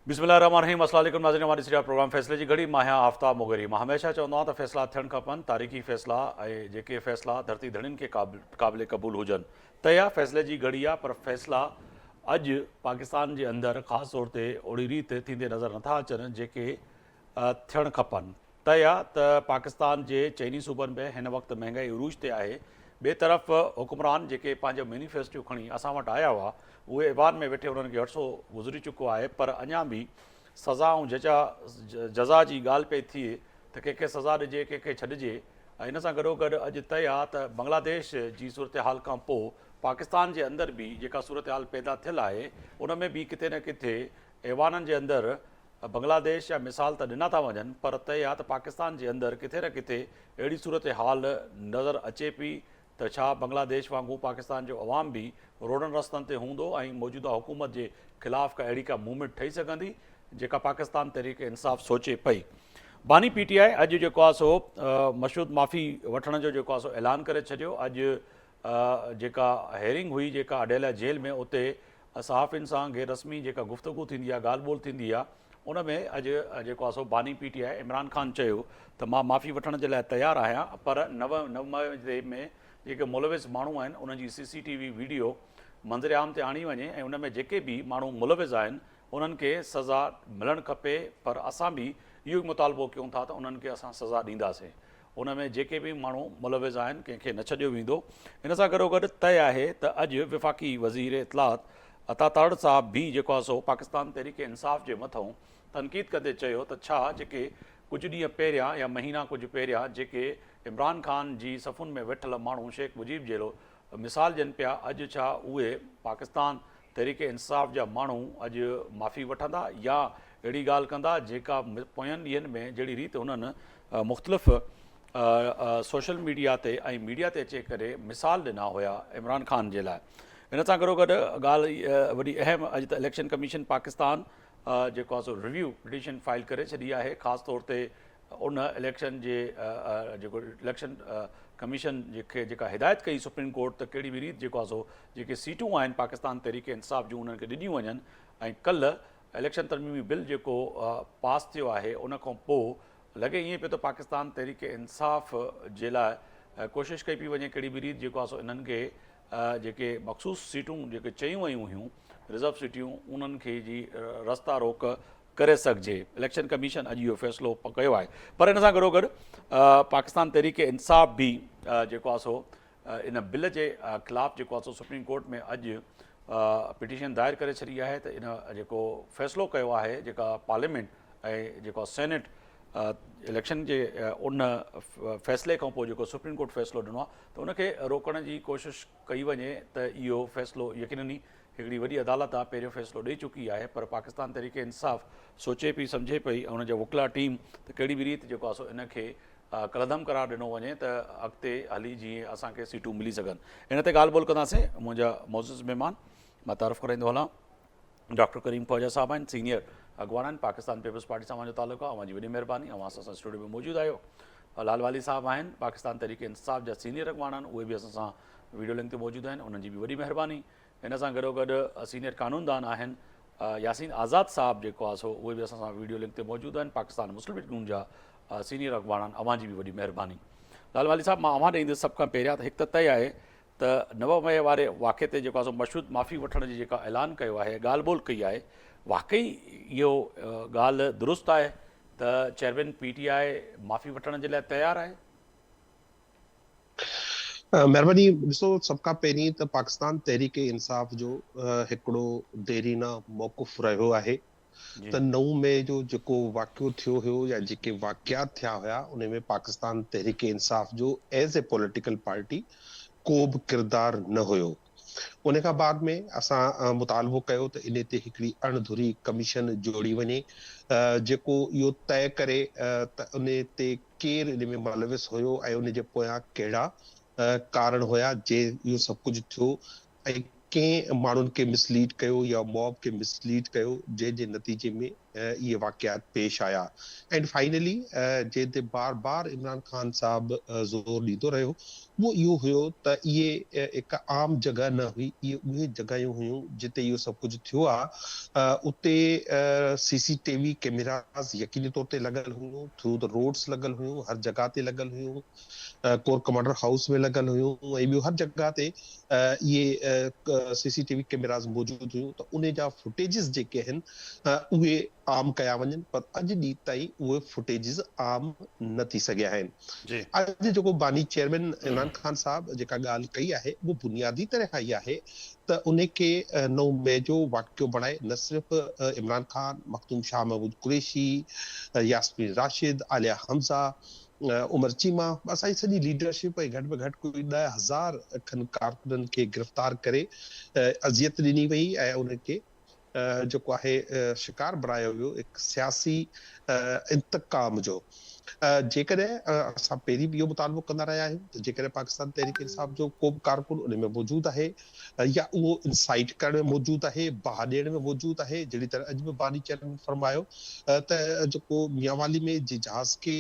बिस्मिल्लाहिर्रहमानिर्रहीम। अस्सलाम वालेकुम नाज़रीन, हमारी सिरिया प्रोग्राम फ़ैसले जी घड़ी। मां आफ्ताब मुगरी। मां हमेशा चवंदो आहियां त फ़ैसला थियणु खपनि, तारीख़ी फ़ैसला ऐं जेके फ़ैसला धरती धड़ियुनि खे क़ाबिल क़बूल हुजनि त इहा फ़ैसले जी घड़ी आहे। पर फ़ैसला अॼु पाकिस्तान जे अंदरि ख़ासि तौर ते ओड़ी रीति थींदे नज़र नथा अचनि जेके थियणु खपनि। त इहा त पाकिस्तान जे चइनी सूबनि में हिन वक़्तु महांगाई उरूज ते आहे। ॿिए तरफ़ हुकुमरान जेके पंहिंजो मैनिफेस्टो खणी असां वटि आया हुआ, उहे ऐवान में वेठे उन्हनि खे अरसो गुज़री चुको आहे, पर अञा बि सज़ा ऐं जज़ा जी ॻाल्हि पई थिए त कंहिंखे सज़ा ॾिजे, कंहिंखे छॾिजे। ऐं इन सां गॾोगॾु अॼु तय आहे त बांग्लादेश जी सूरत हाल खां पोइ पाकिस्तान जे अंदरि बि जेका सूरत हाल पैदा थियल आहे, उन में बि किथे न किथे ऐवाननि जे अंदरि बांग्लादेश जा मिसाल त ॾिना था वञनि, पर तय आहे त पाकिस्तान जे अंदरि किथे न किथे अहिड़ी सूरत हाल नज़र अचे पई त छा बांग्लादेश वांगुरु पाकिस्तान जो अवाम बि रोडनि रस्तनि ते हूंदो ऐं मौजूदा हुकूमत जे ख़िलाफ़ का अहिड़ी का मूवमेंट ठही सघंदी जेका पाकिस्तान तहरीक इंसाफ़ सोचे पई। बानी पीटीआई अॼु जेको आहे सो मशहूद माफ़ी वठण जो जेको आहे सो ऐलान करे छॾियो। अॼु जेका हेयरिंग हुई जेका अडेला जेल में, उते सहाफ़ियुनि सां गैर रस्मी जेका गुफ़्तगू थींदी आहे, ॻाल्हि ॿोल्हि थींदी आहे, उन में अॼु जेको आहे सो बानी पीटीआई इमरान ख़ान चयो त मां माफ़ी वठण जे लाइ तयारु आहियां, पर नव में जेके मुलविज़ माण्हू आहिनि उन्हनि जी CCTV वीडियो मंज़र आम ते आणी वञे ऐं उन में जेके बि माण्हू मुलविज़ आहिनि उन्हनि खे सज़ा मिलणु खपे। पर असां बि इहो ई मुतालबो कयूं था त उन्हनि खे असां सज़ा ॾींदासीं। उन में जेके बि माण्हू मुलविज़ आहिनि कंहिंखे न छॾियो वेंदो। इन सां गॾोगॾु तय आहे त अॼु विफ़ाक़ी वज़ीर इतलात अता ताड़ साहब बि जेको आहे सो पाकिस्तान तहरीक इंसाफ़ जे मथां तनक़ीद कंदे चयो त छा जेके कुझु ॾींहं पहिरियां या महीना कुझु पहिरियां जेके इमरान ख़ान जी सफ़ुनि में वेठल माण्हू शेख मुजीब जहिड़ो मिसाल ॾियनि पिया, अॼु छा उहे पाकिस्तान तहरीक इंसाफ़ जा माण्हू अॼु माफ़ी वठंदा या अहिड़ी ॻाल्हि कंदा जेका पोयनि ॾींहंनि में जहिड़ी रीति हुननि मुख़्तलिफ़ सोशल मीडिया ते ऐं मीडिया ते अची करे मिसाल ॾिना हुया इमरान ख़ान जे लाइ। इन सां गॾोगॾु ॻाल्हि वॾी अहम, अॼु त इलेक्शन कमीशन पाकिस्तान जेको आहे सो रिव्यू पिटीशन फाइल करे छॾी आहे। ख़ासि तौर ते उन इलेक्शन जे जेको इलेक्शन कमीशन जेका हिदायत कई सुप्रीम कोर्ट त कहिड़ी बि रीति जेको आहे सो जेके सीटूं आहिनि पाकिस्तान तहरीक इंसाफ़ जूं उन्हनि खे ॾिनियूं वञनि। ऐं कल्ह इलेक्शन तरमीमी बिल जेको पास थियो आहे उन खां पोइ लॻे ईअं पियो त पाकिस्तान तहरीक इंसाफ़ जे लाइ कोशिशि कई पई वञे कहिड़ी बि रीति जेको आहे सो इन्हनि खे जेके मख़सूस सीटूं जेके चयूं वयूं हुयूं रिज़र्व सीटियूं, उन्हनि खे जी रस्ता रोक करे सघिजे। इलेक्शन कमीशन अॼु इहो फ़ैसिलो कयो आहे। पर इन सां गॾोगॾु पाकिस्तान तहरीक इंसाफ़ बि जेको आहे सो इन बिल जे ख़िलाफ़ु जेको आहे सो सुप्रीम कोर्ट में अॼु पिटीशन दायर करे छॾी आहे त इन जेको फ़ैसिलो कयो आहे जेका पार्लियामेंट ऐं जेको सेनेट इलेक्शन जे उन फ़ैसिले खां पोइ जेको सुप्रीम कोर्ट फ़ैसिलो ॾिनो आहे त उनखे रोकण जी कोशिशि कई वञे त इहो फ़ैसिलो यकीननी हिकिड़ी वॾी अदालत आहे, पहिरियों फ़ैसिलो ॾेई चुकी आहे। पर पाकिस्तान तहरीक इंसाफ़ सोचे पई सम्झे पई ऐं उनजो वकिला टीम त कहिड़ी बि रीति जेको आहे सो इनखे कलदम करार ॾिनो वञे त अॻिते हली जीअं असांखे सीटूं मिली सघनि। इन ते ॻाल्हि ॿोल्हि कंदासीं। मुंहिंजा मौज़ूज़ महिमान मां तारीफ़ कराईंदो हलां, डॉक्टर करीम ख्वाजा साहब आहिनि, सीनियर अॻवान आहिनि, पाकिस्तान पीपल्स पार्टी सां मुंहिंजो तालुक़ु आहे। अव्हां जी वॾी महिरबानी, अव्हां असां स्टूडियो में मौजूदु आहियो। लाल वाली साहब आहिनि, पाकिस्तान तहरीक इंसाफ़ जा सीनियर अॻवान आहिनि, उहे बि असां सां वीडियो लिंक ते मौजूदु आहिनि, उन्हनि जी बि वॾी महिरबानी। इन सां गॾोगॾु सीनियर कानूनदान आहिनि यासीन आज़ाद साहब जेको आहे सो उहे बि असां सां वीडियो लिंक ते मौजूदु आहिनि, पाकिस्तान मुस्लिम लीग नून जा सीनियर अॻवान आहिनि, अव्हां जी बि वॾी महिरबानी। लाल वाली साहब, मां अव्हां ॾे ईंदुसि सभ खां पहिरियां। त हिकु त तय आहे त 9 मई वारे वाक़े ते जेको आहे सो मशहूद माफ़ी वठण जी जेका ऐलान कयो आहे, ॻाल्हि ॿोल्हि कई आहे, वाक़ई इहो ॻाल्हि दुरुस्त आहे त चेयरमैन PTI माफ़ी वठण जे लाइ तयारु आहे? महिरबानी। ॾिसो, सभ खां पहिरीं त पाकिस्तान तहरीक इंसाफ़ जो हिकिड़ो देरीना मौक़ुफ़ रहियो आहे त जी 9 मई जो जेको वाक़ियो थियो हुयो या जेके वाक़ियात थिया हुया उन में पाकिस्तान तहरीक इंसाफ़ जो एज़ ए पॉलिटिकल पार्टी को बि किरदार न हुयो। उन खां बाद में असां मुतालबो कयो त इन ते हिकिड़ी अणधुरी कमीशन जोड़ी वञे जेको इहो तय करे त उन ते केरु इन में मुलविस हुयो ऐं उन जे पोयां कहिड़ा कारण हुया जे इहो सभु कुझु थियो ऐं कंहिं माण्हुनि खे मिसलीड कयो या मॉब खे मिसलीड कयो जंहिंजे नतीजे में इहे वाक़ियात पेश आया। एंड फाइनली जंहिं ते बार बार इमरान ख़ान साहब ज़ोर ॾींदो रहियो वो इहो हुयो त इहे हिकु आम जॻह न हुई, इहे उहे जॻहियूं हुयूं जिते इहो सभु कुझु थियो आहे। उते सीसीटीवी कैमरास यकीनी तौर ते लॻल हुयूं, थ्रू द रोड्स लॻल हुयूं, हर जॻह ते लॻल हुयूं, कोर कमांडर हाउस में लॻल हुयूं, ऐं ॿियो हर जॻह ते इहे सीसीटीवी कैमरास मौजूदु हुयूं। त उन जा फुटेजिस जेके आहिनि उहे आम कया वञनि, पर अॼु ॾींहुं ताईं उहे फुटेजिस आम न थी सघिया आहिनि। जी अॼु जेको बानी चेयरमैन इमरान ख़ान साहब जेका ॻाल्हि कई आहे उहो बुनियादी तरह खां इहा आहे त उन खे 9 मई जो वाक़ियो बणाए न सिर्फ़ इमरान ख़ान, मखदूम शाह महमूद कुरैशी, यास्मीन राशिद, आलिया हमज़ा, उमर चीमा, असांजी सॼी लीडरशिप ऐं घटि में घटि कोई 10,000 खनि कारकुननि खे गिरफ़्तार करे अज़ियत ॾिनी वई ऐं उनखे जेको आहे शिकार बणायो वियो हिकु सियासी इंतकाम जो। जेकॾहिं असां पहिरीं बि इहो मुतालबो कंदा रहिया आहियूं त जेकॾहिं पाकिस्तान तहरीक इंसाफ जो को बि कारकुन उन में मौजूदु आहे या उहो इंसाइट करण में मौजूदु आहे, बाहि ॾियण में मौजूदु आहे, जहिड़ी तरह अॼु बि बानी चेयरमैन फरमायो त जेको मियांवाली में जे जहाज़ खे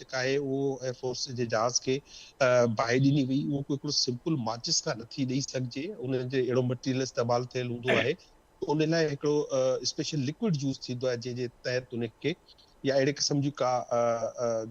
जेका आहे उहो एयरफोर्स जे जहाज़ खे बाहि ॾिनी वई, उहो कोई हिकिड़ो सिंपल माचिस खां नथी ॾेई सघिजे, उन जे अहिड़ो मटीरियल इस्तेमालु थियल हूंदो आहे। उन लाइ हिकिड़ो स्पेशल लिक्विड यूज़ थींदो आहे जंहिंजे तहत उनखे या अहिड़े क़िस्म जी का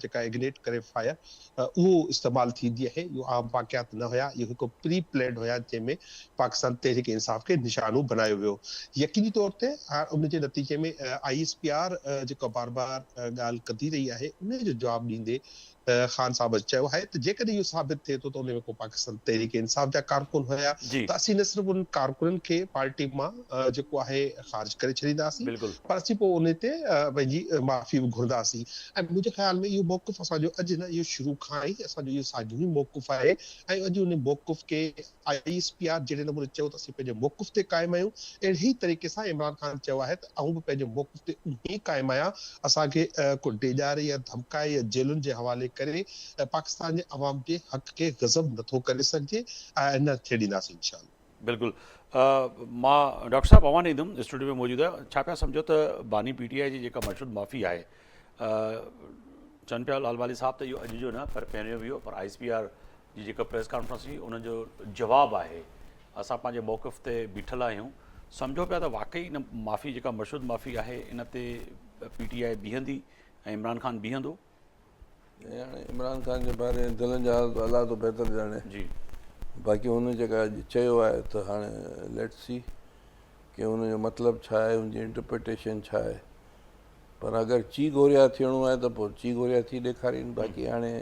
जेका इग्नेट करे फायर उहो इस्तेमालु थींदी आहे। इहो आम वाक़ियात न हुया, इहो हिकु प्री प्लान हुया जंहिंमें पाकिस्तान तहरीक इंसाफ खे निशानो बनायो वियो। यकीनी तौर ते उनजे नतीजे में ISPR जेको बार बार ॻाल्हि कंदी रही आहे उन जो जवाबु ॾींदे ख़ान साहब चयो आहे त जेकॾहिं इहो साबित थिए थो त उन में को पाकिस्तान तहरीक इंसाफ जा कारकुन हुया जी त असीं न सिर्फ़ु उन कारकुननि खे पार्टी मां जेको आहे ख़ारिज करे छॾींदासीं, बिल्कुलु पर असीं पोइ उन ते पंहिंजी माफ़ी बि घुरंदासीं। ऐं मुंहिंजे ख़्याल में इहो मौक़िफ़ असांजो अॼु न, इहो शुरू खां ई असांजो इहो साॻियो ई मौक़िफ़ आहे ऐं अॼु उन मौक़िफ़ खे ISPR जहिड़े नमूने चयो त असीं पंहिंजे मौक़िफ़ ते क़ाइमु आहियूं, अहिड़े ई तरीक़े सां इमरान ख़ान चयो आहे त आऊं बि पंहिंजे मौक़िफ़ ते उहे ई क़ाइमु आहियां। असांखे को डेॼारे या धमकाए या जेलुनि जे हवाले करे पाकिस्तान जे अवाम जे हक़ खे गज़ब नथो करे सघिजे ऐं न थिए ॾींदासीं इंशाअल्लाह। बिल्कुलु मां डॉक्टर साहब अवां ईंदुमि स्टूडियो में मौजूदु आहे। छा पिया सम्झो त बानी PTI जी जेका मशहूरु माफ़ी आहे चवनि पिया लालवाली साहब त इहो अॼु जो न पर पहिरियों बि हो, पर ISPR जी जेका प्रेस कॉन्फ्रेंस हुई उनजो जवाबु आहे असां पंहिंजे मौक़िफ़ ते बीठल आहियूं। सम्झो पिया त वाक़ई इन माफ़ी जेका मशहूरु माफ़ी आहे इन ते PTI बीहंदी ऐं इमरान ख़ान बीहंदो। हाणे इमरान ख़ान जे बारे में दिलनि जा हाल अलाह तो बहितर ॼाणे। जी बाक़ी हुन जेका चयो आहे त हाणे लेट्स सी की हुनजो मतिलबु छा आहे, हुनजी इंटरप्रिटेशन छा आहे। पर अगरि ची गोरिया थियणो आहे त पोइ ची गोरिया थी ॾेखारीनि। बाक़ी हाणे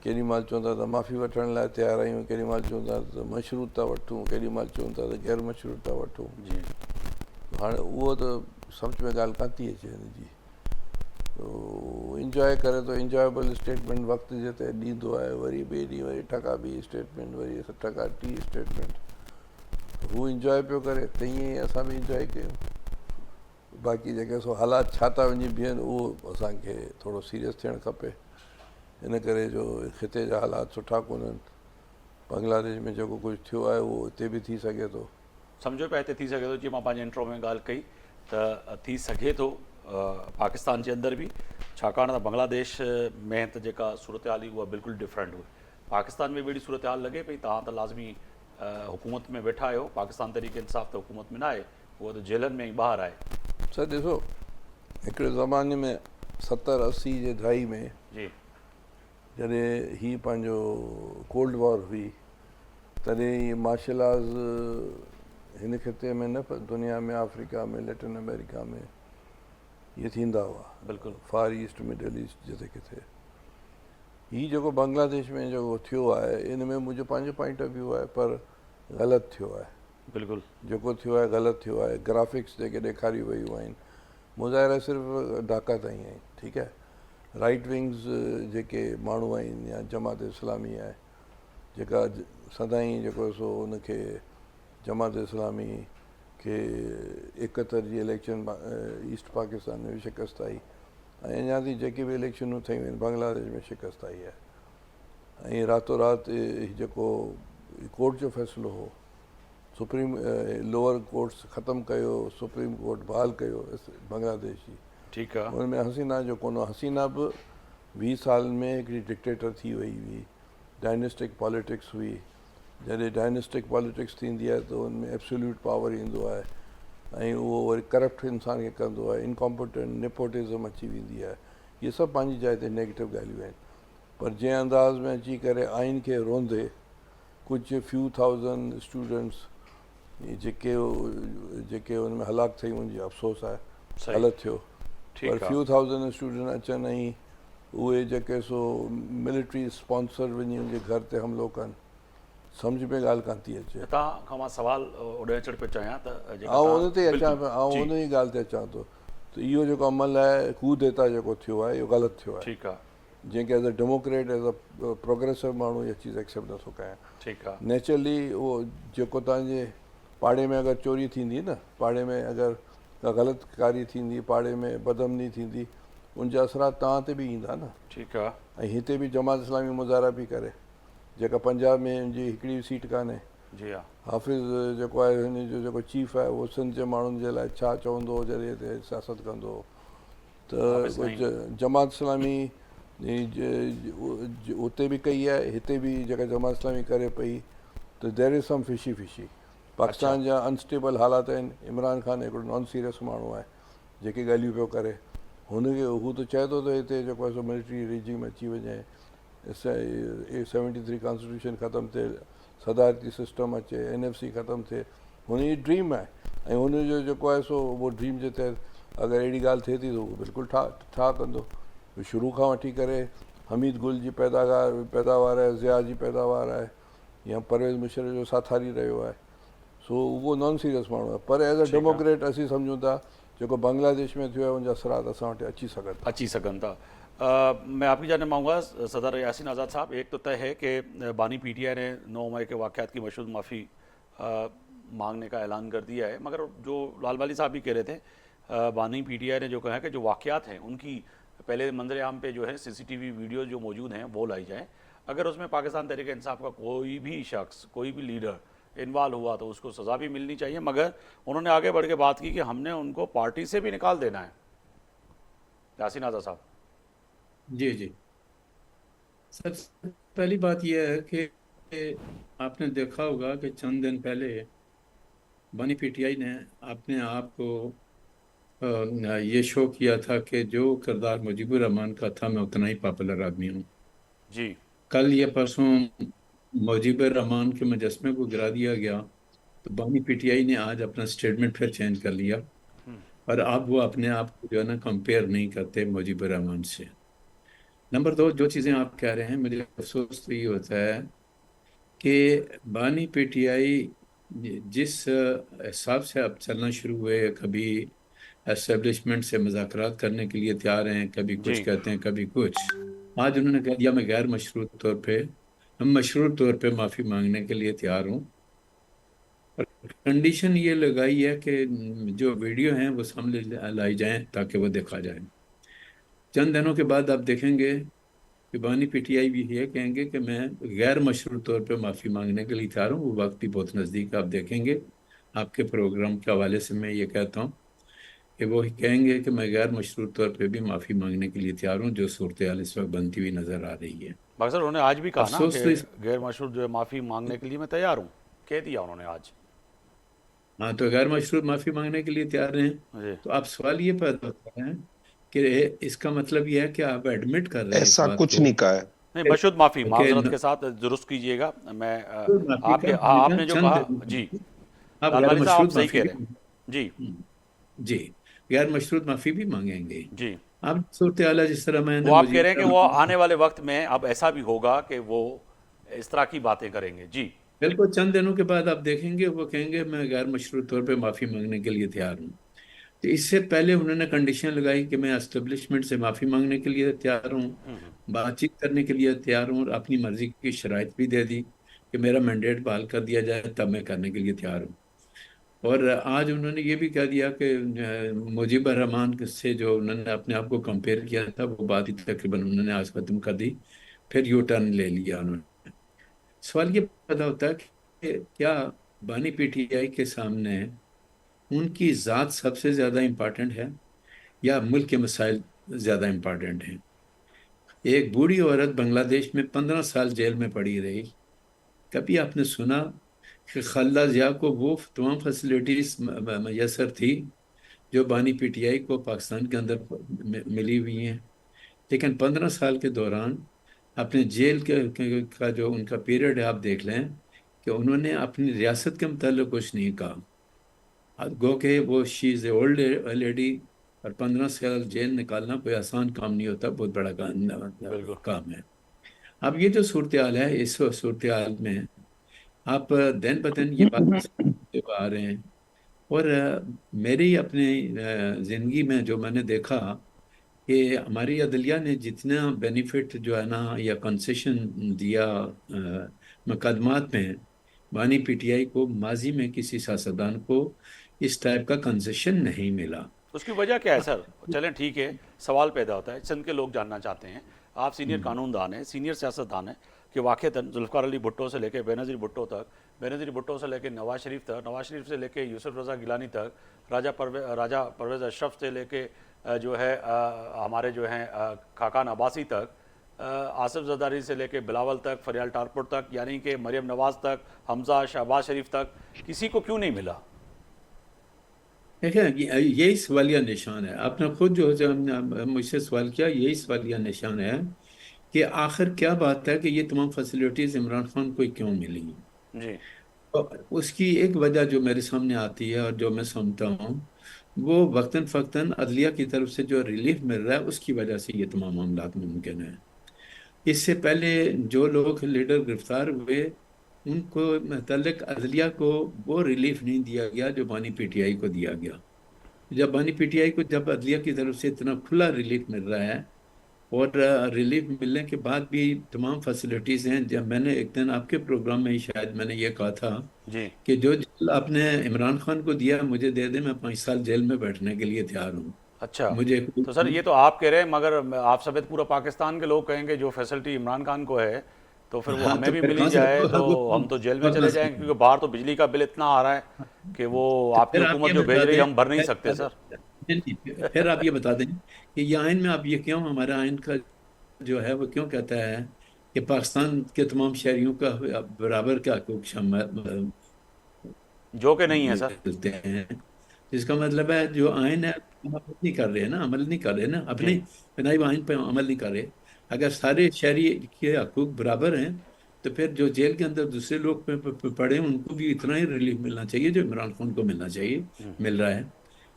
केॾी महिल चवंदा त माफ़ी वठण लाइ तयारु आहियूं, केॾी महिल चवंदा त मशरूत था वठूं, केॾी महिल चवंदा त गैर मशरूत था वठूं। जी हाणे उहो त सम्झ में ॻाल्हि कान थी अचे हिनजी। इंजॉय करे थो, इंजॉयबल स्टेटमेंट वक़्तु जिते ॾींदो आहे, वरी ॿिए ॾींहुं वरी टका ॿी स्टेटमेंट, वरी टका टी स्टेटमेंट। हू इंजॉय पियो करे त ईअं ई असां बि इंजॉय कयूं। बाक़ी जेके सो हालात छा था वञी बीहनि उहो असांखे थोरो सीरियस थियणु खपे। इन करे जो ख़िते जा हालात सुठा कोन्हनि। बांग्लादेश में जेको कुझु थियो आहे उहो हिते बि थी सघे थो। सम्झो पिया हिते थी सघे थो, जीअं मां पंहिंजे इंट्रो में ॻाल्हि कई त थी सघे थो पाकिस्तान जे अंदरि बि, छाकाणि त बांग्लादेश में त जेका सूरत हाल हुई उहा बिल्कुलु डिफरेंट हुई। पाकिस्तान में बि अहिड़ी सूरत हाल लॻे पई, तव्हां त लाज़मी हुकूमत में वेठा आहियो, पाकिस्तान तहरीक इंसाफ त हुकूमत में न आहे, उहो त जेलनि में ई ॿाहिरि आहे। सर ॾिसो, हिकिड़े ज़माने में 70-80 जे दहाई में जी जॾहिं हीअ पंहिंजो कोल्ड वॉर हुई तॾहिं इहे मार्शल आर्ट्स हिन ख़िते में न, दुनिया में, अफ्रीका में, लैटिन अमेरिका में इहे थींदा हुआ। बिल्कुलु फार ईस्ट, मिडल ईस्ट जिते किथे। हीअ जेको बांग्लादेश में जेको थियो आहे इन में मुंहिंजो पंहिंजो पॉइंट ऑफ व्यू आहे, पर ग़लति थियो आहे। बिल्कुलु जेको थियो आहे ग़लति थियो आहे। ग्राफिक्स जेके ॾेखारियूं वयूं आहिनि, मुज़ाहिरा सिर्फ़ु ढाका ताईं आहिनि, ठीकु आहे। राइट विंग्स जेके माण्हू आहिनि या जमात इस्लामी आहे जेका सदाईं जेको सो उनखे जमात इस्लामी खे 71 जी इलेक्शन ईस्ट पाकिस्तान में बि शिकस्त आई ऐं अञा ताईं जेके बि इलेक्शनूं थियूं आहिनि बांग्लादेश में शिकस्त आई आहे। ऐं रातो राति जेको कोर्ट जो फ़ैसिलो हो, सुप्रीम लोअर कोर्ट्स ख़तमु कयो, सुप्रीम कोर्ट बहाल कयो बांग्लादेश जी। ठीकु आहे। हुन में हसीना जो कोन्हो। हसीना बि 20 साल में हिकिड़ी डिक्टेटर थी वई हुई डायनेस्टिक पॉलिटिक्स हुई। जॾहिं डायनेस्टिक पॉलिटिक्स थींदी आहे त उनमें एब्सोल्यूट पावर ईंदो आहे ऐं उहो वरी करप्ट इंसान खे कंदो आहे, इनकॉम्पिटेंट नेपोटिज़म अची वेंदी आहे। इहे सभु पंहिंजी जाइ ते नेगेटिव ॻाल्हियूं आहिनि। पर जंहिं अंदाज़ में अची करे आइन खे रोंदे कुझु फ्यू थाउज़ेंड स्टूडेंट्स जेके जेके हुन में हलाक थई, मुंहिंजी अफ़सोस आहे, सही। ग़लति थियो। ठीकु पर आहे। फ्यू थाउज़ेंड स्टूडेंट अचनि ऐं उहे जेके सो मिलिट्री स्पॉन्सर वञी उनजे घर ते हमिलो कनि, सम्झ में ॻाल्हि कान थी अचे। तव्हां खां मां सवाल उॾाए अचणु पियो चाहियां त जेका ऐं तव्हां- उन ते अचां बिल्कुलु, पियो, ऐं जी, उन जी ॻाल्हि ते अचां थो त इहो जेको अमल आहे कूदेता जेको थियो आहे इहो ग़लति थियो आहे, ठीकु आहे, जंहिंखे as a Democrat as a progressive माण्हू इहा चीज़ एक्सेप्ट नथो कयां। ठीकु आहे, नेचुरली उहो जेको तव्हांजे पाड़े में अगरि चोरी थींदी न, पाड़े में अगरि का ग़लति कारी थींदी, पाड़े में बदमनी थींदी, उनजा असरात तव्हां ते बि ईंदा न। ठीकु आहे, ऐं हिते बि जमात इस्लामी मुज़ाहिरा पई करे, जेका पंजाब में हुनजी हिकिड़ी बि सीट कान्हे। जी हा, हाफ़िज़ जेको आहे हिन जो जेको चीफ आहे उहो सिंध जे माण्हुनि जे लाइ छा चवंदो हो जॾहिं हिते सियासत कंदो हो, त हाफ़िज़ साईं। जमात इस्लामी उते बि कई आहे, हिते बि जेका जमात इस्लामी करे पई, त there is some fishy fishy. Pakistan जा अनस्टेबल हालात आहिनि। इमरान ख़ान हिकिड़ो नॉन सीरियस माण्हू आहे जेके ॻाल्हियूं पियो करे, हुनखे हू त चए थो त हिते जेको आहे सो मिलिट्री रिजीम अची वञे, 73 कॉन्स्टिट्यूशन ख़तमु थिए, सदारती सिस्टम अचे, NFC ख़तमु थिए, हुनजी ड्रीम आहे। ऐं हुनजो जेको आहे सो उहो ड्रीम जे तहत अगरि अहिड़ी ॻाल्हि थिए थी त उहो बिल्कुलु ठा कंदो। शुरू खां वठी करे हमीद गुल जी पैदावार आहे, ज़िया जी पैदावार आहे, या परवेज़ मुशर्रफ जो साथारी रहियो आहे, सो उहो नॉन सीरियस माण्हू आहे। पर एज़ अ डेमोक्रेट असीं सम्झूं था जेको बांग्लादेश में थियो आहे उनजा असरात असां वटि अची सघनि था। मैं आपकी जानना मांगूंगा सदर यासीन आज़ाद साहब, एक तो तय है कि बानी PTI ने 9 मई के वाक़यात की मशहूर माफ़ी मांगने का ऐलान कर दिया है, मगर जो लाल वाली साहब भी कह रहे थे, बानी PTI ने जो कहा है कि जो वाक़यात हैं उनकी पहले मंजर आम पे जो है CCTV वीडियो जो मौजूद हैं वो लाई जाएँ। अगर उसमें पाकिस्तान तहरीक इंसाफ का कोई भी शख्स, कोई भी लीडर इन्वॉल्व हुआ तो उसको सज़ा भी मिलनी चाहिए, मगर उन्होंने आगे बढ़ के बात की कि हमने उनको पार्टी से भी निकाल देना है। यासीन आज़ाद साहब। जी जी, सबसे पहली बात यह है कि आपने देखा होगा कि चंद दिन पहले बानी PTI ने अपने आप को ये शो किया था कि जो किरदार मुजीबुर रहमान का था मैं उतना ही पॉपुलर आदमी हूँ। जी, कल या परसों मुजीबुर रहमान के मुजस्मे को गिरा दिया गया, तो बानी PTI ने आज अपना स्टेटमेंट फिर चेंज कर लिया, और अब वो अपने आप को जो है ना कंपेयर नहीं करते मुजीबुर रहमान से। नंबर 2, जो चीज़ें आप कह रहे हैं, मुझे अफसोस तो ये होता है कि बानी PTI जिस हिसाब से अब चलना शुरू हुए, कभी एस्टेब्लिशमेंट से मुज़ाकरात करने के लिए तैयार हैं, कभी कुछ जी, कहते हैं, कभी कुछ। आज उन्होंने कह दिया मैं गैर मशरूत तौर पे, हम मशरूत तौर पे माफ़ी मांगने के लिए तैयार हूँ, और कंडीशन ये लगाई है कि जो वीडियो हैं वो सामने लाई जाएं ताकि वो देखा जाए। चंद दिनों के बाद आप देखेंगे कि बानी PTI भी ये कहेंगे कि मैं गैर मशरूत तौर पे माफ़ी मांगने के लिए तैयार हूँ। वो वक्त भी बहुत नज़दीक आप देखेंगे। आपके प्रोग्राम के हवाले से मैं ये कहता हूँ कि वो कहेंगे कि मैं गैर मशरूत तौर पे भी माफ़ी मांगने के लिए तैयार हूँ, जो सूरत हाल इस वक्त बनती हुई नज़र आ रही है। मगर उन्होंने आज भी कहा ना अफसोस कि तो इस गैर मशरूत जो है माफ़ी मांगने के लिए मैं तैयार हूँ, कह दिया उन्होंने आज। हाँ, तो गैर मशरूत माफ़ी मांगने के लिए तैयार हैं। जी, तो अब सवाल ये पैदा होता है कि इसका मतलब ये है कि आप एडमिट कर रहे हैं इस ऐसा बात कुछ को नहीं कहा है। नहीं, मशहूद माफ़ी, कि माजरत के साथ दुरुस्त कीजिएगा। मैं माफ़ी आपके, का हाँ, आपने जो चंद कहा, जी, आप लाल गैर वाली साहब आप मशरूत सही माफ़ी कह भी रहे हैं। जी, जी, गैर मशरूत माफ़ी भी मांगेंगे। जी, अब सूरत हाल है, जिस तरह वो मैंने आप कह मुजीब रहे हैं कि वो आने वाले वक्त में अब ऐसा भी होगा कि वो इस तरह की बातें करेंगे। जी, बिल्कुल चंद दिनों के बाद आप देखेंगे वो कहेंगे मैं गैर मशरूत तौर पे माफ़ी मांगने के लिए तैयार हूँ। तो इससे पहले उन्होंने कंडीशन लगाई कि मैं एस्टेब्लिशमेंट से माफ़ी मांगने के लिए तैयार हूँ, बातचीत करने के लिए तैयार हूँ, और अपनी मर्जी की शराइत भी दे दी कि मेरा मैंडेट बहाल कर दिया जाए, तब मैं करने के लिए तैयार हूँ। और आज उन्होंने ये भी कह दिया कि मुजीबर रहमान से जो उन्होंने अपने आप को कंपेयर किया था वो बात ही तकरीबन उन्होंने आज ख़त्म कर दी, फिर यू टर्न ले लिया उन्होंने। सवाल ये पैदा होता है कि क्या बानी PTI के सामने उनकी ज़ात सबसे ज़्यादा इम्पॉर्टेंट है या मुल्क के मसाइल ज़्यादा इम्पॉर्टेंट हैं? एक बूढ़ी औरत बांग्लादेश में 15 साल जेल में पड़ी रही। कभी आपने सुना कि खालदा जिया को वो तमाम फैसिलिटीज मैसर थी जो बानी पीटीआई को पाकिस्तान के अंदर मिली हुई हैं? लेकिन 15 साल के दौरान अपने जेल का जो उनका पीरियड है, आप देख लें कि उन्होंने अपनी रियासत के मुताल्लिक कुछ नहीं कहा। अब गो के वो she is a old lady, और 15 साल जेल निकालना कोई आसान काम नहीं होता, बहुत बड़ा बिल्कुल। काम है। अब ये जो सूरत हाल है, इस सूरत हाल में आप दिन ब दिन ये बात आ रहे हैं। और मेरी अपनी ज़िंदगी में जो मैंने देखा कि हमारी अदलिया ने जितना बेनिफिट जो है ना या कंसेशन दिया मुकदमात में, बानी पीटीआई को माजी में किसी सियासतदान को इस टाइप का कंसेशन नहीं मिला। उसकी वजह क्या है सर? चलें ठीक है, सवाल पैदा होता है, सिंध के लोग जानना चाहते हैं, आप सीनियर कानूनदान हैं, सीनियर सियासतदान हैं, कि वाक़तन जुल्फ़िकार अली भुट्टो से लेके बेनज़ीर भुट्टो तक, बेनज़ीर भुट्टो से लेके नवाज शरीफ तक, नवाज शरीफ से लेके यूसुफ रज़ा गिलानी तक, राजा परवेज़ अशरफ से लेके जो है हमारे जो हैं खाकान अब्बासी तक, आसिफ जरदारी से लेके बिलावल तक, फरियाल टारपुर तक, यानी कि मरियम नवाज़ तक, हमजा शहबाज शरीफ तक, किसी को क्यों नहीं मिला? देखिए, यही सवालिया निशान है। आपने खुद जो मुझसे सवाल किया, यही सवालिया निशान है कि आखिर क्या बात है कि ये तमाम फैसिलिटीज इमरान खान को क्यों मिली। जी। तो उसकी एक वजह जो मेरे सामने आती है और जो मैं समझता हूँ, वो वक्तन फ़क्तन अदलिया की तरफ से जो रिलीफ मिल रहा है उसकी वजह से ये तमाम मामला मुमकिन है। इससे पहले जो लोग लीडर गिरफ्तार हुए, उनको मतलब अदलिया को वो रिलीफ नहीं दिया गया जो बानी पीटीआई को दिया गया। जब बानी पीटीआई को जब अदलिया की तरफ से इतना खुला रिलीफ मिल रहा है, और रिलीफ मिलने के बाद भी तमाम फैसिलिटीज़ हैं, जब मैंने एक दिन आपके प्रोग्राम में ही शायद मैंने ये कहा था जी। कि जो जेल आपने इमरान खान को दिया मुझे दे दे, मैं 5 साल जेल में बैठने के लिए तैयार हूँ। अच्छा, मुझे तो सर ये तो आप कह रहे हैं, मगर आप समेत पूरा पाकिस्तान के लोग कहेंगे जो फैसिलिटी इमरान खान को है तो फिर वो हाँ, हमें तो भी फिर मिली कहाँ से जाए तो वो हम तो जेल में कहाँ चले से जाएंगे, क्योंकि बाहर तो बिजली का बिल इतना आ रहा है कि वो तो आपकी फिर आप हुकूमत ये जो भेज बता रही है हम भर नहीं सकते दें, सर। फिर आप ये बता दें कि ये आइन में आप ये क्यों, हमारा आइन का जो है वो क्यों कहता है कि पाकिस्तान के तमाम शहरियों का बराबर का हकूक जो कि नहीं है सर। मिलते हैं। इसका मतलब है जो आइन है हम अमल नहीं कर रहे हैं ना, अमल नहीं कर रहे ना, अपने जी। बनाई हुए आइन पर अमल नहीं कर रहे। अगर सारे शहरी के हकूक बराबर हैं, तो फिर जो जेल के अंदर दूसरे लोग पड़े हैं उनको भी इतना ही रिलीफ मिलना चाहिए जो इमरान खान को मिलना चाहिए, मिल रहा है।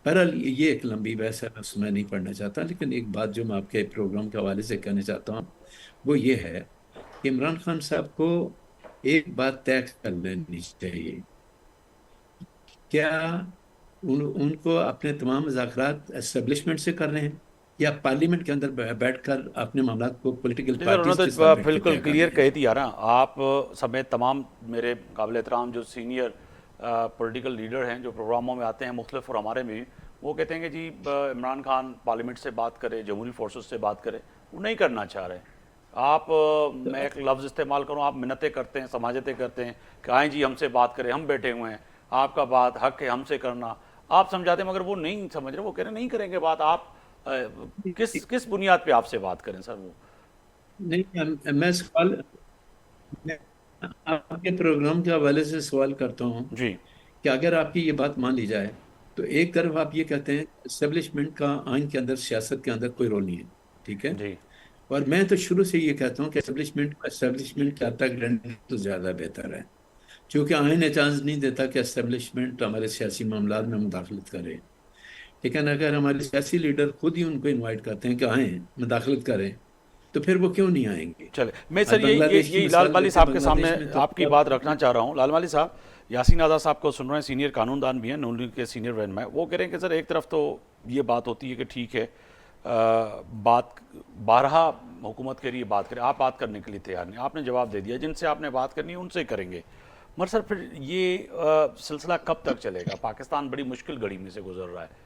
बहरहाल ये एक लंबी बहस है, बस मैं नहीं पढ़ना चाहता, लेकिन एक बात जो मैं आपके प्रोग्राम के हवाले से कहना चाहता हूँ वो ये है कि इमरान खान साहब को एक बात तय कर लेनी चाहिए। क्या उनको अपने तमाम मुज़ाकरात एस्टेब्लिशमेंट से कर रहे हैं, या पार्लियामेंट के अंदर बैठकर अपने मामला को पॉलिटिकल जी सर, पार्टीज उन्होंने के साथ तो बैठ के बिल्कुल तय कर क्लियर रहे कह हैं? दिया ना, आप समेत तमाम मेरे काबिल एहतराम जो सीनियर पॉलिटिकल लीडर हैं जो प्रोग्रामों में आते हैं मुख्तलिफ, और हमारे में भी, वो कहते हैं कि जी इमरान खान पार्लियामेंट से बात करे, जमहूरी फोर्सेस से बात करे, वो नहीं करना चाह रहे। आप मैं एक लफ्ज़ इस्तेमाल करूँ, आप मिन्नतें करते हैं, समाजतें करते हैं कि आए जी हमसे बात करें, हम बैठे हुए हैं, आपका बात हक है हमसे करना, आप समझाते हैं, मगर वो नहीं समझ रहे, वो कह रहे नहीं करेंगे बात। आप किस बुनियाद पे आपसे बात करें सर वो? नहीं, मैं सवाल, मैं आपके प्रोग्राम के हवाले से सवाल करता हूँ जी। कि अगर आपकी ये बात मान ली जाए, तो एक तरफ आप ये कहते हैं एस्टेब्लिशमेंट का आइन के अंदर, सियासत के अंदर कोई रोल नहीं है, ठीक है। जी। और मैं तो शुरू से ये कहता हूँ कि एस्टेब्लिशमेंट क्या तक रहने तो ज़्यादा बेहतर है, क्योंकि आइन इजाज़त नहीं देता कि एस्टेब्लिशमेंट हमारे सियासी मामला में मुदाखलत करे। लेकिन अगर हमारे सियासी लीडर खुद ही उनको इनवाइट करते हैं कि आए मुदाखलत करें, तो फिर वो क्यों नहीं आएंगे? चले, मैं आज सर बांग्लादेश की यही लाल मिसाल माली लेते हैं, साहब के सामने बांग्लादेश में तो आपकी बात रखना चाह रहा हूँ। लाल माली साहब, यासीन आज़ाद साहब को सुन रहे हैं, सीनियर कानूनदान भी हैं, नून लीग के सीनियर रहनुमा हैं। वो कह रहे हैं कि सर एक तरफ तो ये बात होती है कि ठीक है, बात बारहा हुकूमत के लिए बात करें, आप बात करने के लिए तैयार नहीं, आपने जवाब दे दिया, जिनसे आपने बात करनी है उनसे करेंगे, मगर सर फिर ये सिलसिला कब तक चलेगा? पाकिस्तान बड़ी मुश्किल घड़ी में से गुजर रहा है।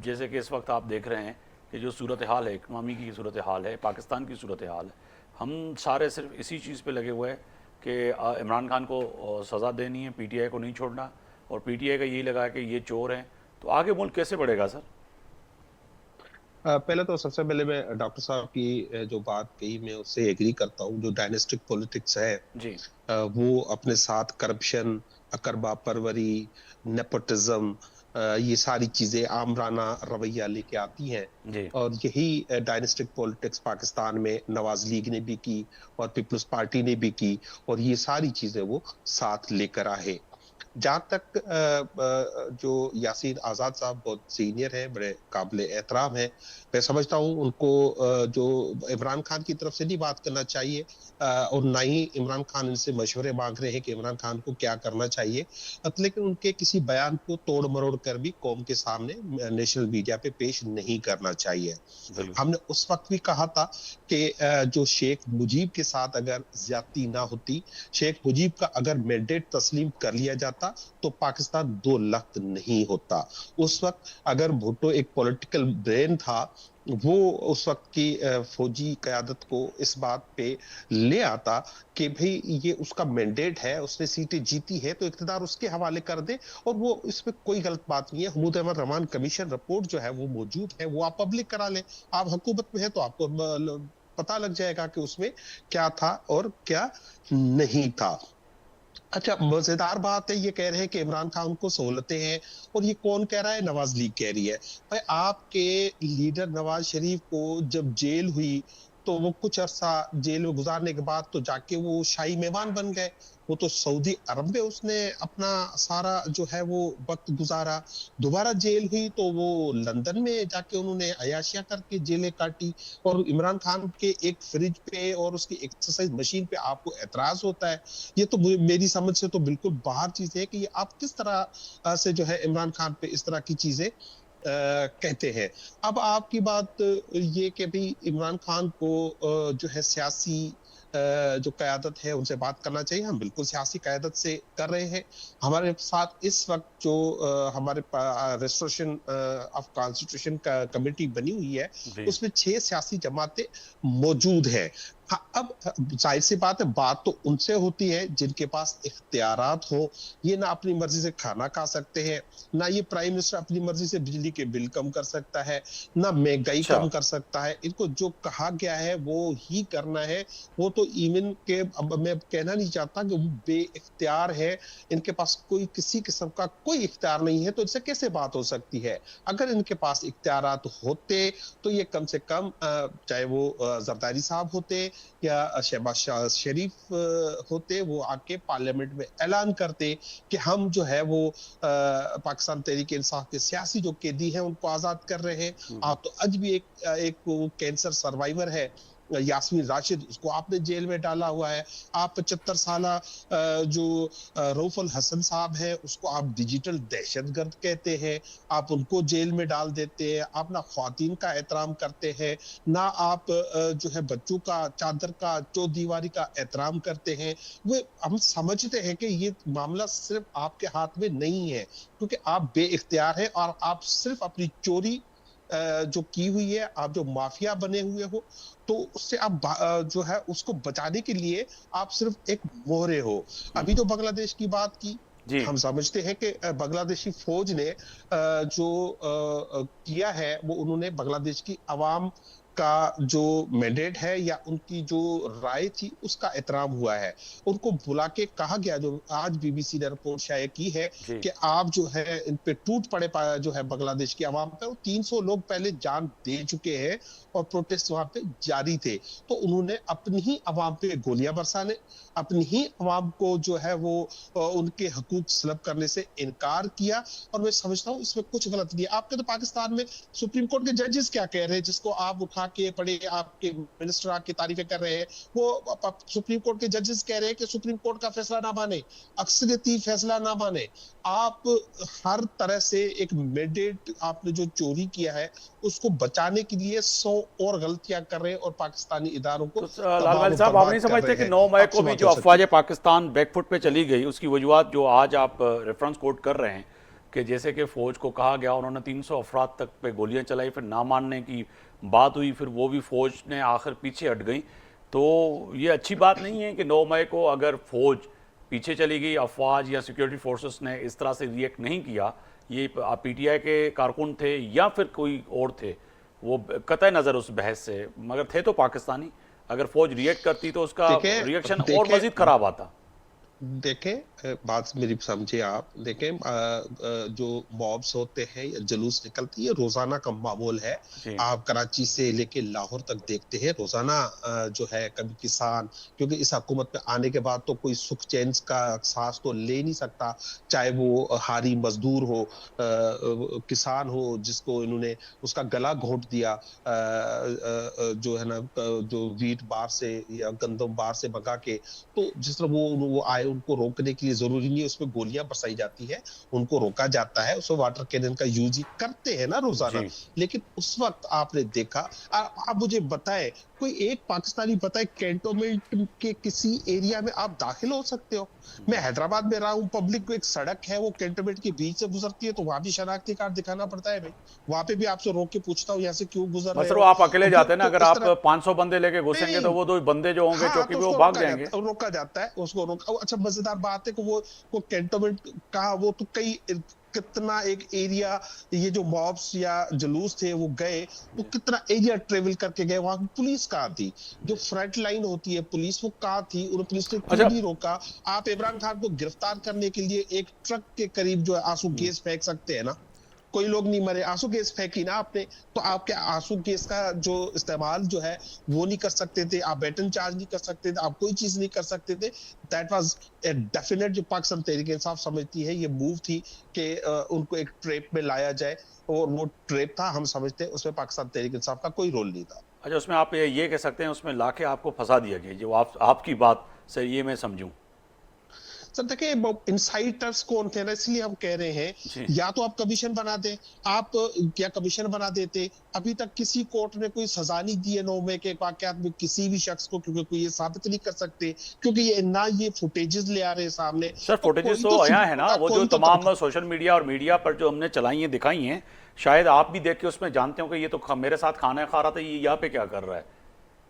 जैसे कि इस वक्त आप देख रहे हैं कि जो सूरत हाल है, इकनॉमी की सूरत हाल है, पाकिस्तान की सूरत हाल है, हम सारे सिर्फ इसी चीज़ पे लगे हुए हैं कि इमरान खान को सज़ा देनी है, पीटीआई को नहीं छोड़ना, और पीटीआई का यही लगा कि ये चोर हैं, तो आगे मुल्क कैसे बढ़ेगा सर? पहले तो सबसे पहले मैं डॉक्टर साहब की जो बात कही मैं उससे एग्री करता हूँ। जो डायनेस्टिक पॉलिटिक्स है जी। वो अपने साथ करप्शन, अकरबा परवरी, नेपोटिज्म, ये सारी चीजें आमराना रवैया लेके आती हैं। जी। और यही डायनेस्टिक पॉलिटिक्स पाकिस्तान में नवाज लीग ने भी की और पीपल्स पार्टी ने भी की, और ये सारी चीजें वो साथ लेकर आए। जहां तक जो यासीन आजाद साहब बहुत सीनियर हैं, बड़े काबिल एहतराम हैं, मैं समझता हूं उनको जो इमरान खान की तरफ से नहीं बात करना चाहिए, और ना ही इमरान खान इनसे मशवरे मांग रहे हैं कि इमरान खान को क्या करना चाहिए। लेकिन उनके किसी बयान को तोड़ मरोड़ कर भी कौम के सामने नेशनल मीडिया पे पेश नहीं करना चाहिए। बिल्कुल। हमने उस वक्त भी कहा था कि जो शेख मुजीब के साथ अगर ज्यादती ना होती, शेख मुजीब का अगर मैंडेट तस्लीम कर लिया जाता, तो पाकिस्तान दो लख्त नहीं होता। उस वक्त अगर भुट्टो एक पॉलिटिकल ब्रेन था, वो उस वक्त की फौजी कयादत को इस बात पे ले आता कि भाई ये उसका मैंडेट है, उसने सीटें जीती है तो इख्तिदार उसके हवाले कर दे, और वो इसमें कोई गलत बात नहीं है। महमूद अहमद रहमान कमीशन रिपोर्ट जो है वो मौजूद है, वो आप पब्लिक करा ले। आप हुकूमत में है तो आपको पता लग जाएगा कि उसमें क्या था और क्या नहीं था। अच्छा, मजेदार बात है, ये कह रहे हैं कि इमरान खान को सहूलतें हैं, और ये कौन कह रहा है? नवाज लीग कह रही है। भाई, आपके लीडर नवाज शरीफ को जब जेल हुई तो वो कुछ अरसा जेल में गुजारने के बाद तो जाके वो शाही मेहमान बन गए। वो तो सऊदी अरब में उसने अपना सारा जो है वो वक्त गुजारा। दोबारा जेल हुई तो वो लंदन में जाके उन्होंने अयाशियां करके जेलें काटी। और इमरान खान के एक फ्रिज पे और उसकी एक्सरसाइज मशीन पे आपको एतराज होता है? ये तो मेरी समझ से तो बिल्कुल बाहर चीज है कि ये आप किस तरह से जो है इमरान खान पे इस तरह की चीजें कहते हैं। अब आपकी बात ये कि भाई इमरान खान को जो है सियासी जो कयादत है उनसे बात करना चाहिए। हम बिल्कुल सियासी कयादत से कर रहे हैं। हमारे साथ इस वक्त जो हमारे रेस्टोरेशन ऑफ कॉन्स्टिट्यूशन का कमेटी बनी हुई है, जी। उसमें 6 सियासी जमातें मौजूद है। हाँ, अब जाहिर सी बात तो उनसे होती है जिनके पास इख्तियारात हो। ये ना अपनी मर्जी से खाना खा सकते हैं, ना ये प्राइम मिनिस्टर अपनी मर्जी से बिजली के बिल कम कर सकता है, ना महंगाई अच्छा। कम कर सकता है। इनको जो कहा गया है वो ही करना है। वो तो इवन के, अब मैं कहना नहीं चाहता कि वो बेइख्तियार है, इनके पास कोई किसी किस्म का कोई इख्तियार नहीं है, तो इससे कैसे बात हो सकती है? अगर इनके पास इख्तियारात होते तो ये कम से कम चाहे वो जरदारी साहब होते या शहबाज शरीफ होते, वो आके पार्लियामेंट में ऐलान करते कि हम जो है वो पाकिस्तान तहरीक इंसाफ के सियासी जो कैदी हैं उनको आजाद कर रहे हैं। आप तो आज भी एक वो कैंसर सर्वाइवर है यास्मीन राशिद, उसको आपने जेल में डाला हुआ है। आप 75 साल जो रऊफ अल हसन साहब है उसको आप डिजिटल दहशतगर्द कहते हैं, आप उनको जेल में डाल देते हैं। आप ना ख्वातीन का एहतराम करते हैं, ना आप जो है बच्चों का चादर का चौदीवारी का एहतराम करते हैं। वो हम समझते हैं कि ये मामला सिर्फ आपके हाथ में नहीं है, क्योंकि आप बेइख्तियार हैं और आप सिर्फ अपनी चोरी जो की हुई है, आप जो माफिया बने हुए हो, तो उससे आप जो है उसको बचाने के लिए आप सिर्फ एक मोहरे हो। अभी तो बांग्लादेश की बात की, जी। हम समझते हैं कि बांग्लादेशी फौज ने जो किया है वो उन्होंने बांग्लादेश की आवाम का जो मैंडेट है या उनकी जो राय थी उसका एहतराम हुआ है। उनको बुला के कहा गया, जो आज बीबीसी ने रिपोर्ट शायद की है, जी। कि आप जो है इन पे टूट पड़े जो है बांग्लादेश की आवाम पे, 300 लोग पहले जान दे चुके हैं और प्रोटेस्ट वहां पे जारी थे। तो उन्होंने अपनी ही आवाम पे गोलियां बरसाने, अपनी ही आवाम को जो है वो उनके हकूक सलब करने से इनकार किया। और मैं समझता हूँ इसमें कुछ गलत नहीं है। आपके तो पाकिस्तान में सुप्रीम कोर्ट के जजेस क्या कह रहे हैं, जिसको आप उठा के पड़े आपके मिनिस्टर आपकी तारीफें कर रहे हैं, वो सुप्रीम कोर्ट के जजेस कह रहे हैं कि सुप्रीम कोर्ट का फैसला ना माने, अक्सरियती फैसला ना माने। आप हर तरह से एक मैंडेट आपने जो चोरी किया है उसको बचाने के लिए 100 और गलतियां कर रहे हैं और पाकिस्तानी इदारों को तो लाल तबाह वाली व साहब, आप बर्बाद नहीं कर समझते रहे कि हैं। 9 मई को आपसे भी बात जो हो सकती अफवाज पाकिस्तान बैकफुट पे चली गई, उसकी वजूहत जो आज आप रेफरेंस कोट कर रहे हैं कि जैसे कि फौज को कहा गया, उन्होंने 300 अफराद तक पे गोलियां चलाई, फिर ना मानने की बात हुई, फिर वो भी फौज ने आखिर पीछे हट गई, तो ये अच्छी बात नहीं है कि 9 मई को अगर फौज पीछे चली गई, अफवाज या सिक्योरिटी फोर्सेस ने इस तरह से रिएक्ट नहीं किया, ये पीटीआई के कारकुन थे या फिर कोई और थे, वो कतई नज़र उस बहस से, मगर थे तो पाकिस्तानी। अगर फौज रिएक्ट करती तो उसका देखें रिएक्शन और देखें मजीद खराब आता। देखें बात मेरी समझे आप। देखें जो मॉब्स होते हैं या जुलूस निकलती है, रोजाना का मामूल है। जी आप कराची से लेके लाहौर तक देखते हैं रोजाना जो है कभी किसान, क्योंकि इस हुकूमत में आने के बाद तो कोई सुख चैन का सांस तो ले नहीं सकता, चाहे वो हारी मजदूर हो, किसान हो जिसको इन्होंने उसका गला घोंट दिया, जो है ना जो वीट बार से या गंदम बार से भगा के। तो जिस तरह वो आए, उनको रोकने के लिए जरूरी नहीं है उसमें गोलियां बरसाई जाती है, उनको रोका जाता है, उसमें वाटर कैनन का यूज ही करते हैं ना रोजाना। जी। लेकिन उस वक्त आपने देखा, आप मुझे बताएं, कोई एक पाकिस्तानी बताए कैंटोनमेंट के किसी एरिया में आप दाखिल हो सकते हो? मैं हैदराबाद में रहा हूँ, पब्लिक को एक सड़क है वो कैंटोनमेंट के बीच से गुजरती है, तो वहां भी शनाख्ती कार्ड दिखाना पड़ता है भाई। वहां पे भी आपसे रोक के पूछता हूँ यहाँ से क्यों गुजर रहे मसर हो। आप अकेले जाते हैं ना, तो अगर इस आप तरह 500 बंदे लेके नहीं घुसेंगे तो नहीं वो 2 बंदे जो होंगे हाँ, चौकी तो पे वो उसको भाग जाएंगे। रोका जाता है उसको रोका। अच्छा मजेदार बात है कि वो कैंटोनमेंट का वो तो कई कितना एक एरिया, ये जो मॉब्स या जुलूस थे वो गए, वो कितना एरिया ट्रेवल करके गए, वहां पुलिस कहाँ थी? जो फ्रंट लाइन होती है पुलिस, वो कहाँ थी? उन्हें पुलिस ने क्यों अच्छा। नहीं रोका? आप इमरान खान को गिरफ्तार करने के लिए एक ट्रक के करीब जो है आंसू गैस फेंक सकते हैं ना, कोई लोग नहीं मरे, आंसू गैस फेंकी ना आपने, तो आप क्या आंसू गैस का जो इस्तेमाल जो है वो नहीं कर सकते थे? आप बैटन चार्ज नहीं कर सकते थे? आप कोई चीज नहीं कर सकते थे? दैट वाज ए डेफिनेट, जो पाकिस्तान तहरीक इंसाफ समझती है ये मूव थी कि उनको एक ट्रैप में लाया जाए, और वो ट्रैप था, हम समझते हैं उसमें पाकिस्तान तहरीक इंसाफ का कोई रोल नहीं था। अच्छा, उसमें आप ये कह सकते हैं उसमें लाके आपको फंसा दिया गया, जो आपकी बात से ये मैं समझूं। सर देखिए, इनसाइटर्स कौन थे ना, इसलिए हम कह रहे हैं जी या तो आप कमीशन बना दें, आप क्या कमीशन बना देते? अभी तक किसी कोर्ट ने कोई सजा नहीं दी है 9 मई के वाकयात में किसी भी शख्स को, क्योंकि कोई ये साबित नहीं कर सकते, क्योंकि ये ना ये फुटेजेस ले आ रहे हैं सामने। सर, तो फुटेजेस कोई तो तो आया है ना, वो जो कोई तो तमाम सोशल मीडिया और मीडिया पर जो हमने चलाई हैं दिखाई हैं, शायद आप भी देख के उसमें जानते हो कि ये तो मेरे साथ खाना खा रहा था, ये यहाँ पे क्या कर रहा है।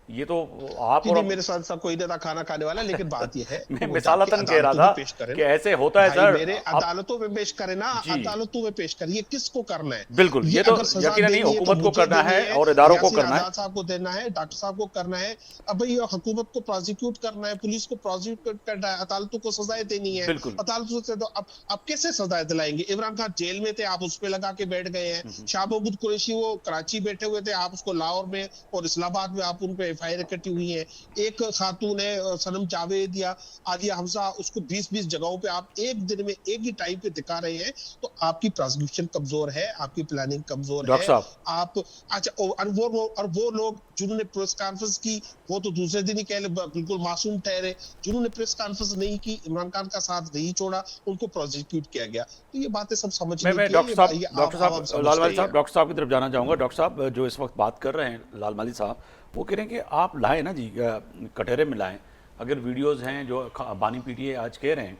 ये तो आप नहीं और नहीं, मेरे साथ सब कोई नहीं था खाना खाने वाला, लेकिन बात यह है मैं वो जाके मिसालतन कह रहा अदालतों था में पेश करें कि ना ऐसे होता है भाई, सर। मेरे आप अदालतों में पेश करे ना, जी अदालतों में पेश करे। ये किसको करना है? बिल्कुल, ये ये तो अगर सजा यकीनन नहीं देनी है तो हुकूमत को मुझे करना देनी है है, और इदारों को यासीर करना है। आजाद साहब को देना है, डॉक्टर साहब को करना है। अब भाई हुकूमत को प्रोसिक्यूट करना है, पुलिस को प्रोसिक्यूट करना है, अदालतों को सजाएं देनी है। बिल्कुल अदालतों से तो अब कैसे सजाएं दिलाएंगे? इमरान खान जेल में थे, आप उस पे लगा के बैठ गए हैं। शाह महमूद कुरैशी वो कराची बैठे हुए थे, आप उसको लाहौर में और इस्लामाबाद में आप उन पे FIR कटी हुई है। एक खातून है सनम जावेद या आलिया हमजा, उसको 20-20 जगहों पे आप एक दिन में एक ही टाइम पे दिखा रहे हैं। तो आपकी प्रोसिक्यूशन कमजोर है, आपकी प्लानिंग कमजोर डॉक्टर है। साहब। आप अच्छा और वो लोग जिन्होंने प्रेस कॉन्फ्रेंस की, वो तो दूसरे दिन ही बिल्कुल मासूम ठहरे। जिन्होंने प्रेस कॉन्फ्रेंस नहीं की, इमरान खान का साथ नहीं छोड़ा, उनको प्रोसिक्यूट किया गया। तो ये बातें सब समझने मैं की डॉक्टर है, साहब ये डॉक्टर आप साहब समझते लाल माली ही साहब हैं। डॉक्टर साहब की तरफ जाना चाहूँगा। डॉक्टर साहब जो इस वक्त बात कर रहे हैं लाल माली साहब, वो कह रहे हैं कि आप लाएं ना जी, कटहरे में लाएं। अगर वीडियोज़ हैं जो बानी PTI आज कह रहे हैं,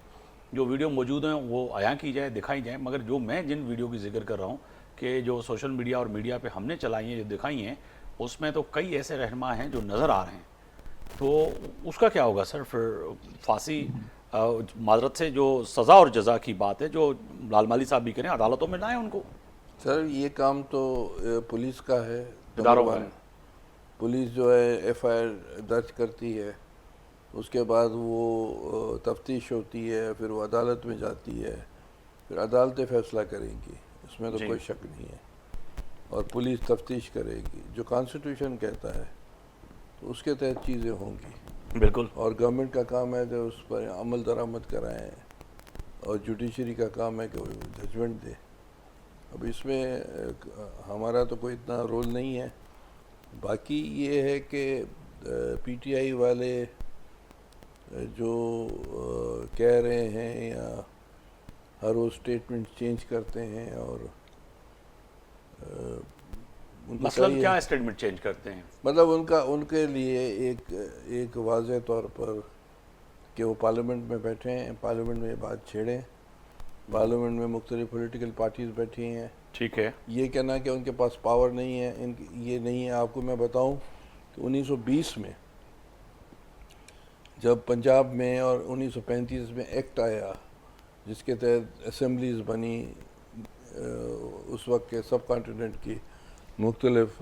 जो वीडियो मौजूद हैं वो आया की जाए, दिखाई जाए। मगर जो मैं जिन वीडियो की जिक्र कर रहा हूँ कि जो सोशल मीडिया और मीडिया पे हमने चलाई हैं, जो दिखाई हैं, उसमें तो कई ऐसे रहनुमा हैं जो नज़र आ रहे हैं। तो उसका क्या होगा सर? फिर फांसी, माजरत से जो सज़ा और जज़ा की बात है, जो लाल माली साहब भी करें, अदालतों में लाएं उनको। सर ये काम तो पुलिस का है, इदारों नंबर का 1। है। पुलिस जो है FIR दर्ज करती है, उसके बाद वो तफ्तीश होती है, फिर वो अदालत में जाती है, फिर अदालतें फैसला करेंगी, इसमें तो जी। कोई शक नहीं है। और पुलिस तफ्तीश करेगी, जो कॉन्स्टिट्यूशन कहता है तो उसके तहत चीज़ें होंगी। बिल्कुल। और गवर्नमेंट का काम है कि उस पर अमल दरामद कराएं, और जुडिशरी का काम है कि वो जजमेंट दे। अब इसमें हमारा तो कोई इतना रोल नहीं है। बाकी ये है कि PTI वाले जो कह रहे हैं या हर रोज़ स्टेटमेंट चेंज करते हैं, और उनको मसलन चाहिए, क्या स्टेटमेंट चेंज करते हैं? मतलब उनके लिए एक वाज़ेह तौर पर कि वो पार्लियामेंट में बैठे हैं, पार्लियामेंट में ये बात छेड़ें, पार्लियामेंट में मुख्तलिफ पॉलिटिकल पार्टीज बैठी हैं। ठीक है। ये कहना कि उनके पास पावर नहीं है, ये नहीं है। आपको मैं बताऊं कि 1920 में जब पंजाब में और 1935 में एक्ट आया जिसके तहत असेंबलीज बनी उस वक्त के सब कॉन्टिनेंट की, मुख्तलिफ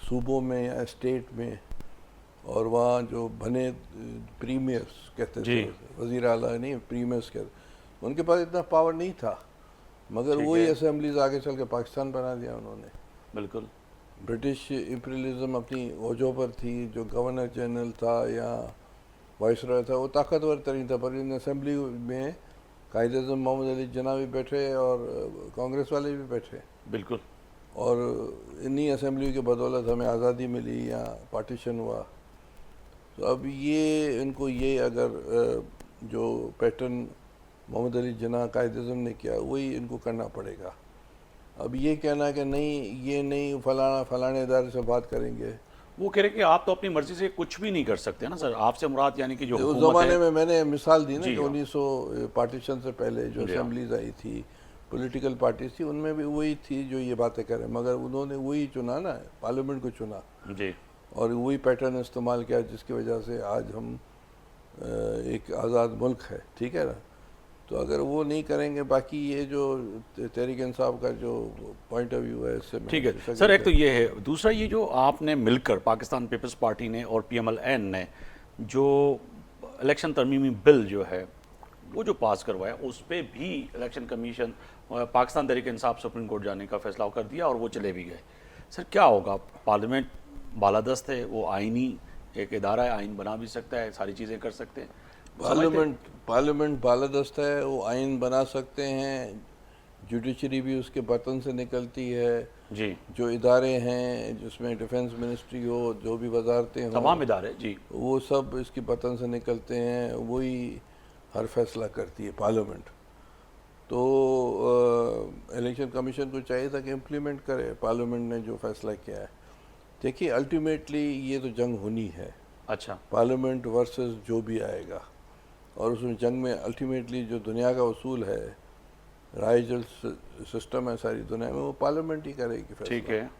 सूबों में या स्टेट में, और वहाँ जो बने प्रीमियर्स कहते जी। थे, वज़ीर आला नहीं, प्रीमियर्स कहते, उनके पास इतना पावर नहीं था, मगर ठीक वही है। असेंबलीज आगे चल के पाकिस्तान बना दिया उन्होंने। बिल्कुल। ब्रिटिश इम्पीरियलिज्म अपनी ओजों पर थी, जो गवर्नर जनरल था या वाइसरॉय था वो ताकतवर तरीन था, पर इन असेंबली में कायदे आज़म मोहम्मद अली जिन्ना भी बैठे और कांग्रेस वाले भी बैठे, बिल्कुल। और इन्हीं असेंबली की बदौलत हमें आज़ादी मिली या पार्टीशन हुआ। तो अब ये इनको ये अगर जो पैटर्न मोहम्मद अली जिन्ना कायदे आज़म ने किया वही इनको करना पड़ेगा। अब ये कहना कि नहीं ये नहीं फलाने इदारे से बात करेंगे, वो कह रहे कि आप तो अपनी मर्जी से कुछ भी नहीं कर सकते ना सर, आपसे मुराद यानी कि जो उस हुकूमत ज़माने है। में मैंने मिसाल दी ना जी कि हाँ। 1900 पार्टीशन से पहले जो जी हाँ। असेंबलीज आई थी, पॉलिटिकल पार्टीज थी, उनमें भी वही थी जो ये बातें करें, मगर उन्होंने वही चुना ना, पार्लियामेंट को चुना, जी। और वही पैटर्न इस्तेमाल किया जिसकी वजह से आज हम एक आज़ाद मुल्क है, ठीक है ना। तो अगर वो नहीं करेंगे, बाकी ये जो तहरीक इंसाफ का जो पॉइंट ऑफ व्यू है इससे मैं ठीक है डिसएग्री सर, एक तो करता ये है, दूसरा ये जो आपने मिलकर पाकिस्तान पीपल्स पार्टी ने और PMLN ने जो इलेक्शन तरमीमी बिल जो है वो जो पास करवाया, उस पर भी election commission Pakistan Tehreek Insaf supreme court जाने का फैसला कर दिया और वो चले भी गए। सर क्या होगा, पार्लियामेंट बालादस्त है, वो आइनी एक इदारा है, आइन बना भी सकता है, सारी चीज़ें कर सकते हैं। पार्लियामेंट बालादस्त है, वो आइन बना सकते हैं, जुडिशरी भी उसके बर्तन से निकलती है, जी। जो इदारे हैं जिसमें डिफेंस मिनिस्ट्री हो, जो भी वजारतें हों, तमाम इदारे जी। वो सब इसकी बर्तन से निकलते हैं, वही हर फैसला करती है पार्लियामेंट। तो इलेक्शन कमीशन को चाहिए था कि इम्प्लीमेंट करे पार्लियामेंट ने जो फैसला किया है। देखिए अल्टीमेटली ये तो जंग होनी है, अच्छा। पार्लियामेंट वर्सेस जो भी आएगा, और उसमें जंग में अल्टीमेटली जो दुनिया का उसूल है, राइजल सिस्टम है सारी दुनिया में, वो पार्लियामेंट ही करेगी फैसला। ठीक है।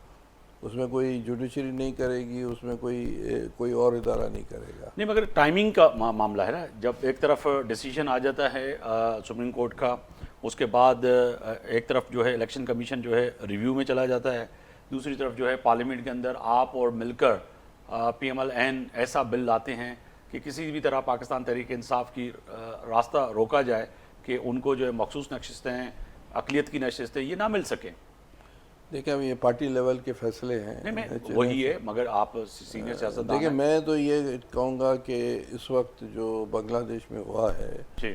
उसमें कोई जुडिशरी नहीं करेगी, उसमें कोई और इदारा नहीं करेगा। नहीं, मगर टाइमिंग का मामला है ना, जब एक तरफ डिसीजन आ जाता है सुप्रीम कोर्ट का, उसके बाद एक तरफ जो है इलेक्शन कमीशन जो है रिव्यू में चला जाता है, दूसरी तरफ जो है पार्लियामेंट के अंदर आप और मिलकर PMLN ऐसा बिल लाते हैं कि किसी भी तरह पाकिस्तान तहरीक इंसाफ की रास्ता रोका जाए कि उनको जो है मखसूस नशिस्तें, अक़लियत की नशिस्तें ये ना मिल सकें। देखिए अब ये पार्टी लेवल के फैसले हैं। नहीं, मैं वही है, मगर आप सीनियर सियासतदान देखिए हैं। मैं तो ये कहूँगा कि इस वक्त जो बांग्लादेश में हुआ है, जी।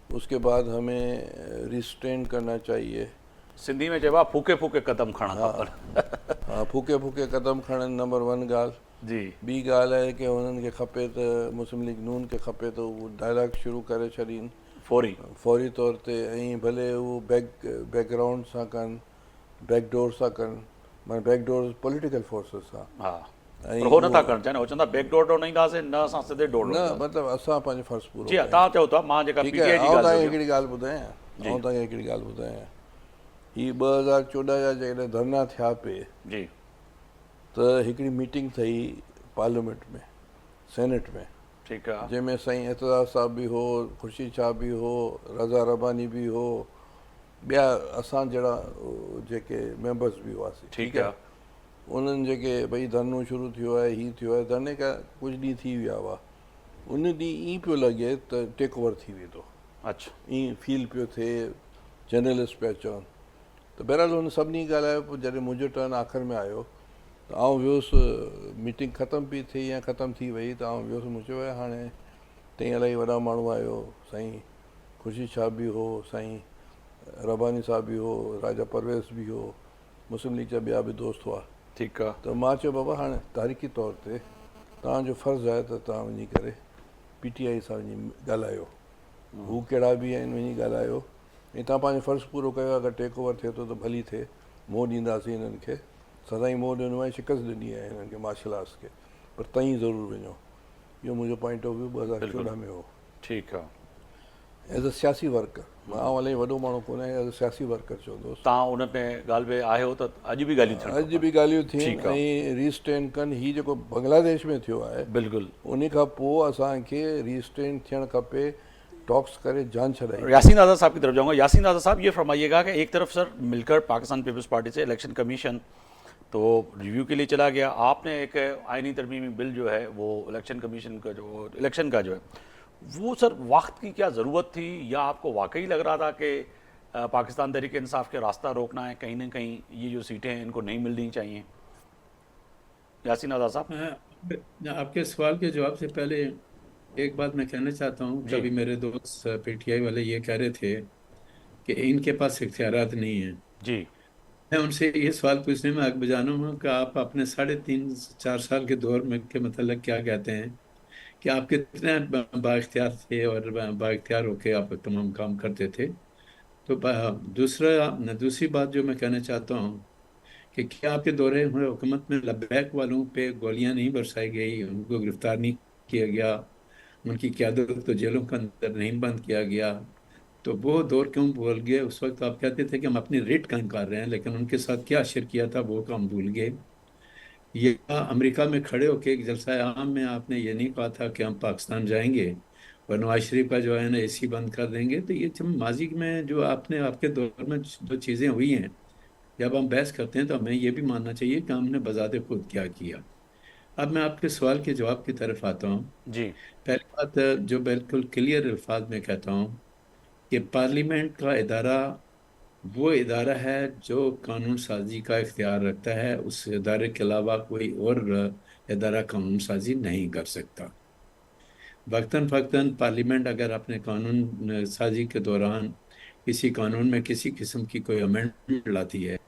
उसके बाद हमें रिस्ट्रेन करना चाहिए। सिंधी में चइबो आहे फूके फूके कदम खणणु खपनि। हाँ, फूके फूके कदम खणनि नंबर 1 ॻाल्हि। जी। ॿी ॻाल्हि आहे कि उन्हनि खे खपे त मुस्लिम लीग नून खे खपे त उहो डायलॉग शुरू करे छॾीनि फौरी तौर ते, ऐं भले उहो बैकग्राउंड सां कनि, बैकडोर सां कनि, माना बैकडोर पॉलिटिकल फोर्सेस सां। हा, ऐं पर हो नथा करणु चाहिनि, हो चवंदा बैकडोर ॾोड़ न ईंदासीं, न असां सिधे ॾोड़ न मतिलबु असां पंहिंजो फ़र्ज़ु पूरो जी। कयूं। तव्हां चओ था, मां जेका ठीकु आहे, PTI जी आउं ॻाल्हि तव्हांखे कई। हिकिड़ी ॻाल्हि ॿुधायां, आउं तव्हांखे हिकिड़ी ॻाल्हि ॿुधायां, हीअ 2014 जा जॾहिं धरना थिया पिए जी। त हिकिड़ी मीटिंग थी पार्लियामेंट में, सेनेट में, ठीकु आहे। जंहिंमें साईं एतज़ाज़ साहब बि हो, ख़ुर्शीद शाह बि हो, रज़ा रबानी बि हो, ॿिया असां जहिड़ा जेके मेंबर्स बि हुआसीं। ठीकु आहे। उन्हनि जेके भई धरनो शुरू थियो आहे, हीअ थियो आहे, धरने खां कुझु ॾींहं थी विया हुआ, उन ॾींहुं ईअं पियो लॻे त टेक ओवर थी वेंदो, अच्छा। ईअं फील पियो थिए, जर्नलिस्ट पिया चवनि। त बहरहाल हुन सभिनी ॻाल्हायो, पोइ जॾहिं मुंहिंजो टर्न आख़िर में आयो त आउं वियुसि, मीटिंग ख़तमु पई थिए या ख़तमु थी वई, त आउं वियुसि, मूं चयो हाणे तई इलाही वॾा माण्हू आयो, साईं ख़ुर्शीद शाह बि हो, साईं रबानी साहब बि हो, राजा परवेज़ बि हो, मुस्लिम लीग जा ॿिया बि दोस्त हुआ। ठीकु आहे। त मां चयो बाबा हाणे तारीख़ी तौर ते तव्हांजो फ़र्ज़ु आहे त तव्हां वञी करे PTI सां वञी ॻाल्हायो, हू कहिड़ा बि आहिनि, वञी ॻाल्हायो, ऐं तव्हां पंहिंजो फ़र्ज़ु पूरो कयो। अगरि टेक ओवर थिए थो त भली थिए, मोह ॾींदासीं हिननि खे, सदाईं मोह ॾिनो आहे, शिकस्त ॾिनी आहे हिननि खे मार्शल आर्ट्स खे, पर तईं ज़रूरु वञो। इहो मुंहिंजो पॉइंट ऑफ व्यू 2014 में हो। ठीकु आहे। एज़ अ सियासी वर्कर, मां इलाही वॾो माण्हू कोन आहियां, एज़ अ सियासी वर्कर चवंदोसि। तव्हां उन में ॻाल्हि में आहियो त अॼु बि ॻाल्हियूं थियनि। अॼु बि ॻाल्हियूं थियनि ठीकु आहे। ऐं रीस्टेन कनि। हीउ जेको बांग्लादेश में थियो आहे, बिल्कुलु। उन खां पोइ असांखे रीस्टेन थियणु खपे टॉक्स करे, जान छड़ाई। यासीन आज़ाद साहब की तरफ जाऊंगा। यासीन आज़ाद साहब, ये फरमाइएगा कि एक तरफ सर मिलकर पाकिस्तान पीपल्स पार्टी से इलेक्शन कमीशन तो रिव्यू के लिए चला गया, आपने एक आईनी तरमीमी बिल जो है वो इलेक्शन कमीशन का जो इलेक्शन का जो है वो सर वक्त की क्या ज़रूरत थी, या आपको वाकई लग रहा था कि पाकिस्तान तहरीक इंसाफ के रास्ता रोकना है, कहीं ना कहीं ये जो सीटें हैं इनको नहीं मिलनी चाहिए? यासीन आज़ाद साहब। आपके सवाल के जवाब से पहले एक बात मैं कहना चाहता हूँ। जी कभी मेरे दोस्त पीटीआई वाले ये कह रहे थे कि इनके पास इख्तियारात नहीं है। जी मैं उनसे ये सवाल पूछने में हक बजाना हूँ कि आप अपने 3.5-4 साल के दौर में के मतलब क्या कहते हैं कि आप कितने बाइख्तियार थे और बाइख्तियार होके आप तमाम काम करते थे। तो दूसरी बात जो मैं कहना चाहता हूँ कि क्या आपके दौरे हुकूमत में लबैक वालों पे गोलियां नहीं बरसाई गई, उनको गिरफ्तार नहीं किया गया, उनकी क़यादत को जेलों के अंदर नहीं बंद किया गया? तो वो दौर क्यों भूल गए? उस वक्त आप कहते थे कि हम अपनी रिट कायम कर रहे हैं, लेकिन उनके साथ क्या अशर किया था वो काम भूल गए। या अमेरिका में खड़े होकर एक जलसा आम में आपने ये नहीं कहा था कि हम पाकिस्तान जाएंगे और नवाज शरीफ का जो है ना एसी बंद कर देंगे? तो ये जब माजी में जो आपने आपके दौर में जो चीज़ें हुई हैं, जब हम बहस करते हैं तो हमें ये भी मानना चाहिए कि हमने बजाते खुद क्या किया। अब मैं आपके सवाल के जवाब की तरफ आता हूँ। जी पहली बात जो बिल्कुल क्लियर अल्फाज में कहता हूँ कि पार्लियामेंट का इदारा वो इदारा है जो कानून साजी का इख्तियार रखता है। उस इदारे के अलावा कोई और इदारा कानून साजी नहीं कर सकता। वक्तन फ़क्तन पार्लियामेंट अगर अपने कानून साजी के दौरान किसी कानून में किसी किस्म की कोई अमेंडमेंट लाती है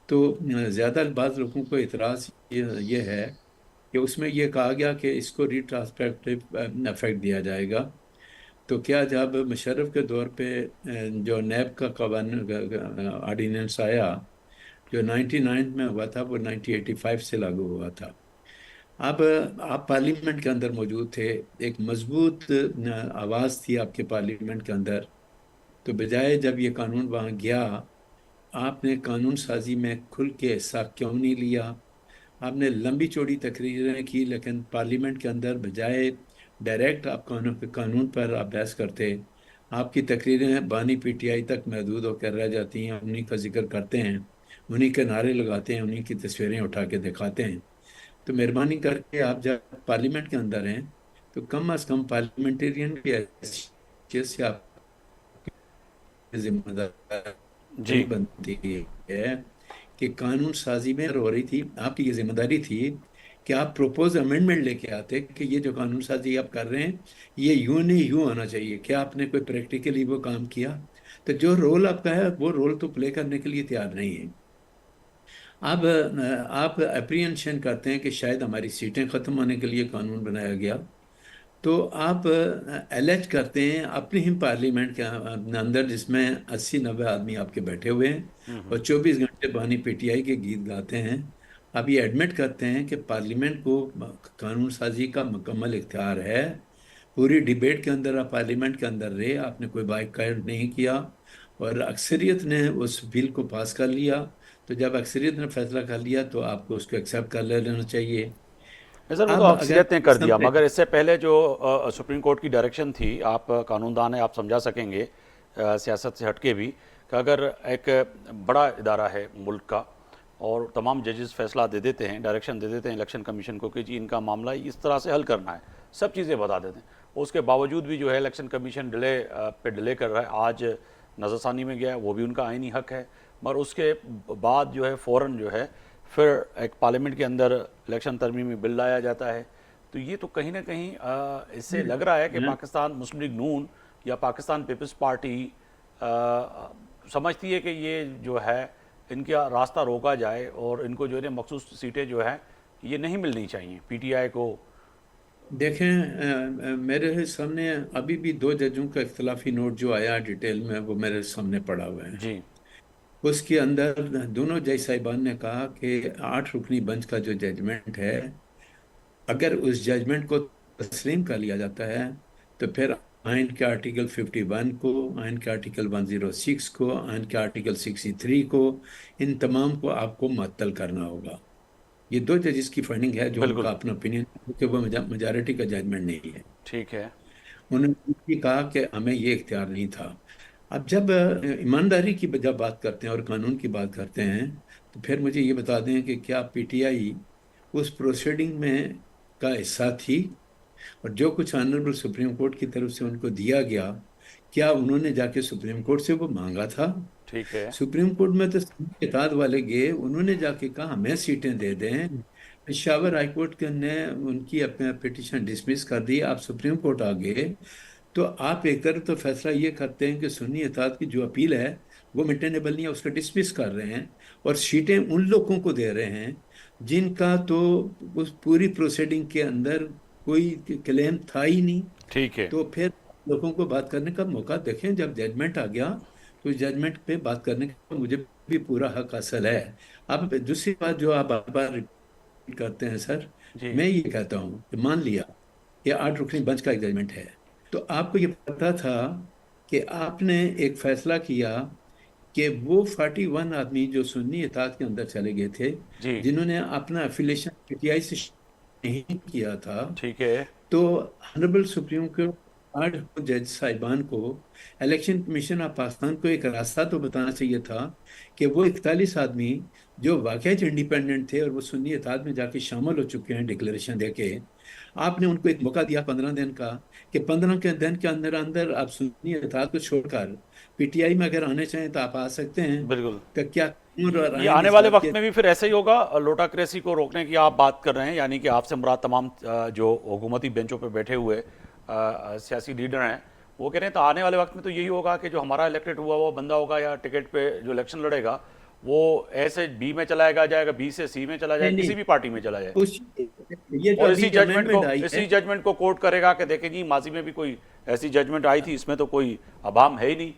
तो ज़्यादा बाज़ लोगों को इतराज़ ये है कि उसमें ये कहा गया कि इसको रिट्रांसपेक्टिव इफेक्ट दिया जाएगा। तो क्या जब मुशर्रफ के दौर पे जो नैब का कानून ऑर्डिनेंस आया जो 99 में हुआ था वो 1985 से लागू हुआ था। अब आप पार्लियामेंट के अंदर मौजूद थे, एक मजबूत आवाज़ थी आपके पार्लियामेंट के अंदर। तो बजाय जब ये कानून वहाँ गया, आपने कानून साजी में खुल के हिस्सा क्यों नहीं लिया? आपने लंबी चौड़ी तकरीरें की, लेकिन पार्लियामेंट के अंदर बजाय डायरेक्ट आप कानून पर आप बहस करते, आपकी तकरीरें बानी पीटीआई तक महदूद होकर रह जाती हैं। उन्हीं का जिक्र करते हैं, उन्हीं के नारे लगाते हैं, उन्हीं की तस्वीरें उठा के दिखाते हैं। तो मेहरबानी करके आप जब पार्लियामेंट के अंदर हैं तो कम अज़ कम पार्लियामेंटेरियन की हैसियत से आपकी जिम्मेदारी जी बनती है कि कानून साजी में हो रही थी, आपकी ये जिम्मेदारी थी कि आप प्रोपोज अमेंडमेंट लेके आते कि ये जो कानून साजी आप कर रहे हैं ये यूं नहीं यूं होना चाहिए। क्या आपने कोई प्रैक्टिकली वो काम किया? तो जो रोल आपका है वो रोल तो प्ले करने के लिए तैयार नहीं है। अब आप अप्रीहेंशन करते हैं कि शायद हमारी सीटें ख़त्म होने के लिए कानून बनाया गया। तो आप एलेज करते हैं अपनी ही पार्लियामेंट के अंदर जिसमें 80-90 आदमी आपके बैठे हुए हैं और 24 घंटे बानी पीटीआई के गीत गाते हैं। आप ये एडमिट करते हैं कि पार्लियामेंट को कानून साजी का मुकम्मल इख्तियार है। पूरी डिबेट के अंदर आप पार्लियामेंट के अंदर रहे, आपने कोई बाइकआउट नहीं किया और अक्सरियत ने उस बिल को पास कर लिया। तो जब अक्सरियत ने फैसला कर लिया तो आपको उसको एक्सेप्ट कर लेना चाहिए। सर, वो तो अब अगर अक्सरियत ने कर दिया, मगर इससे पहले जो सुप्रीम कोर्ट की डायरेक्शन थी, आप कानूनदान है, आप समझा सकेंगे सियासत से हटके भी, कि अगर एक बड़ा इदारा है मुल्क का और तमाम जजेस फैसला दे देते हैं, डायरेक्शन दे देते हैं इलेक्शन कमीशन को कि जी इनका मामला इस तरह से हल करना है, सब चीज़ें बता देते हैं, उसके बावजूद भी जो है इलेक्शन कमीशन डिले कर रहा है। आज नज़रसानी में गया है, वो भी उनका आईनी हक है, मगर उसके बाद जो है फ़ौरन जो है फिर एक पार्लियामेंट के अंदर इलेक्शन तरमीमी बिल लाया जाता है। तो ये तो कहीं ना कहीं इससे लग रहा है कि पाकिस्तान मुस्लिम लीग नून या पाकिस्तान पीपल्स पार्टी समझती है कि ये जो है इनका रास्ता रोका जाए और इनको जो है मखसूस सीटें जो है ये नहीं मिलनी चाहिए पीटीआई को। देखें, मेरे सामने अभी भी 2 जजों का इख्तलाफी नोट जो आया डिटेल में वो मेरे सामने पड़ा हुआ है। जी उसके अंदर दोनों जज साहिबान ने कहा कि 8 रुकनी बेंच का जो जजमेंट है, अगर उस जजमेंट को तस्लीम कर लिया जाता है तो फिर आइन के आर्टिकल 51 को, आइन के आर्टिकल 106 को, आइन के आर्टिकल 63 को, इन तमाम को आपको मुअत्तल करना होगा। ये 2 जजेस की फाइंडिंग है जो उनका बिल्कुल अपना ओपिनियन, क्योंकि वो मेजॉरिटी का जजमेंट नहीं है। ठीक है। उन्होंने ये कहा कि हमें ये इख्तियार नहीं था। अब जब ईमानदारी की जब बात करते हैं और कानून की बात करते हैं, तो फिर मुझे ये बता दें कि क्या पीटीआई उस प्रोसीडिंग में का हिस्सा थी? और जो कुछ ऑनरेबल सुप्रीम कोर्ट की तरफ से उनको दिया गया, क्या उन्होंने जाके सुप्रीम कोर्ट से वो मांगा था? ठीक है। सुप्रीम कोर्ट में तो इत्तेहाद वाले गए, उन्होंने जाके कहा हमें सीटें दे दें। पेशावर हाई कोर्ट ने उनकी अपने पिटीशन डिसमिस कर दी, आप सुप्रीम कोर्ट आ गए। तो आप एक तरफ तो फैसला ये करते हैं कि सुन्नी इत्तेहाद की जो अपील है वो मेंटेनेबल नहीं है, उसका डिसमिस कर रहे हैं, और सीटें उन लोगों को दे रहे हैं जिनका तो उस पूरी प्रोसीडिंग के अंदर कोई क्लेम था ही नहीं। ठीक है। तो फिर लोगों को बात करने का मौका देखें। जब जजमेंट आ गया तो जजमेंट पे बात करने का मुझे भी पूरा हक हासिल है। अब दूसरी बात जो आप बार बार रिपीट करते हैं सर, जी। मैं ये कहता हूँ कि मान लिया ये 8 रुकनी बेंच का एक जजमेंट है, तो आपको ये पता था कि आपने एक फैसला किया कि वो 41 आदमी जो सुन्नी इत्तेहाद के अंदर चले गए थे, जी। जिन्होंने अपना एफिलिएशन पीटीआई से नहीं किया था, ठीक है। तो ऑनरेबल सुप्रीम कोर्ट आठ जज साहिबान को, इलेक्शन कमीशन ऑफ पाकिस्तान को एक रास्ता तो बताना चाहिए था कि वो 41 आदमी जो वाकई इंडिपेंडेंट थे और वो सुन्नी इत्तेहाद में जाके शामिल हो चुके हैं डिक्लेरेशन देके, आपने उनको एक मौका दिया 15 दिन का, कि 15 के दिन के अंदर अंदर आप सुन्नी इत्तेहाद को छोड़कर पीटीआई में अगर आने चाहें तो आप आ सकते हैं। बिल्कुल। तो क्या कानून और ये आईन आने इस वाले बात वक्त के में भी फिर ऐसे ही होगा? लोटाक्रेसी को रोकने की आप बात कर रहे हैं, यानी कि आपसे मुराद तमाम जो हुकूमती बेंचों पर बैठे हुए सियासी लीडर हैं, वो कह रहे हैं तो आने वाले वक्त में तो यही होगा कि जो हमारा इलेक्टेड हुआ वो बंदा होगा या टिकट पे जो इलेक्शन लड़ेगा वो ऐसे बी में चला जाएगा, बी से सी में चला नहीं जाएगा, नहीं, किसी भी पार्टी में चला जाए, उस ये जो और अभी अमेंडमेंट आई है, इसी जजमेंट को कोर्ट करेगा कि देखें जी माजी में भी कोई ऐसी जजमेंट आई थी, इसमें तो कोई अभाम है ही नहीं।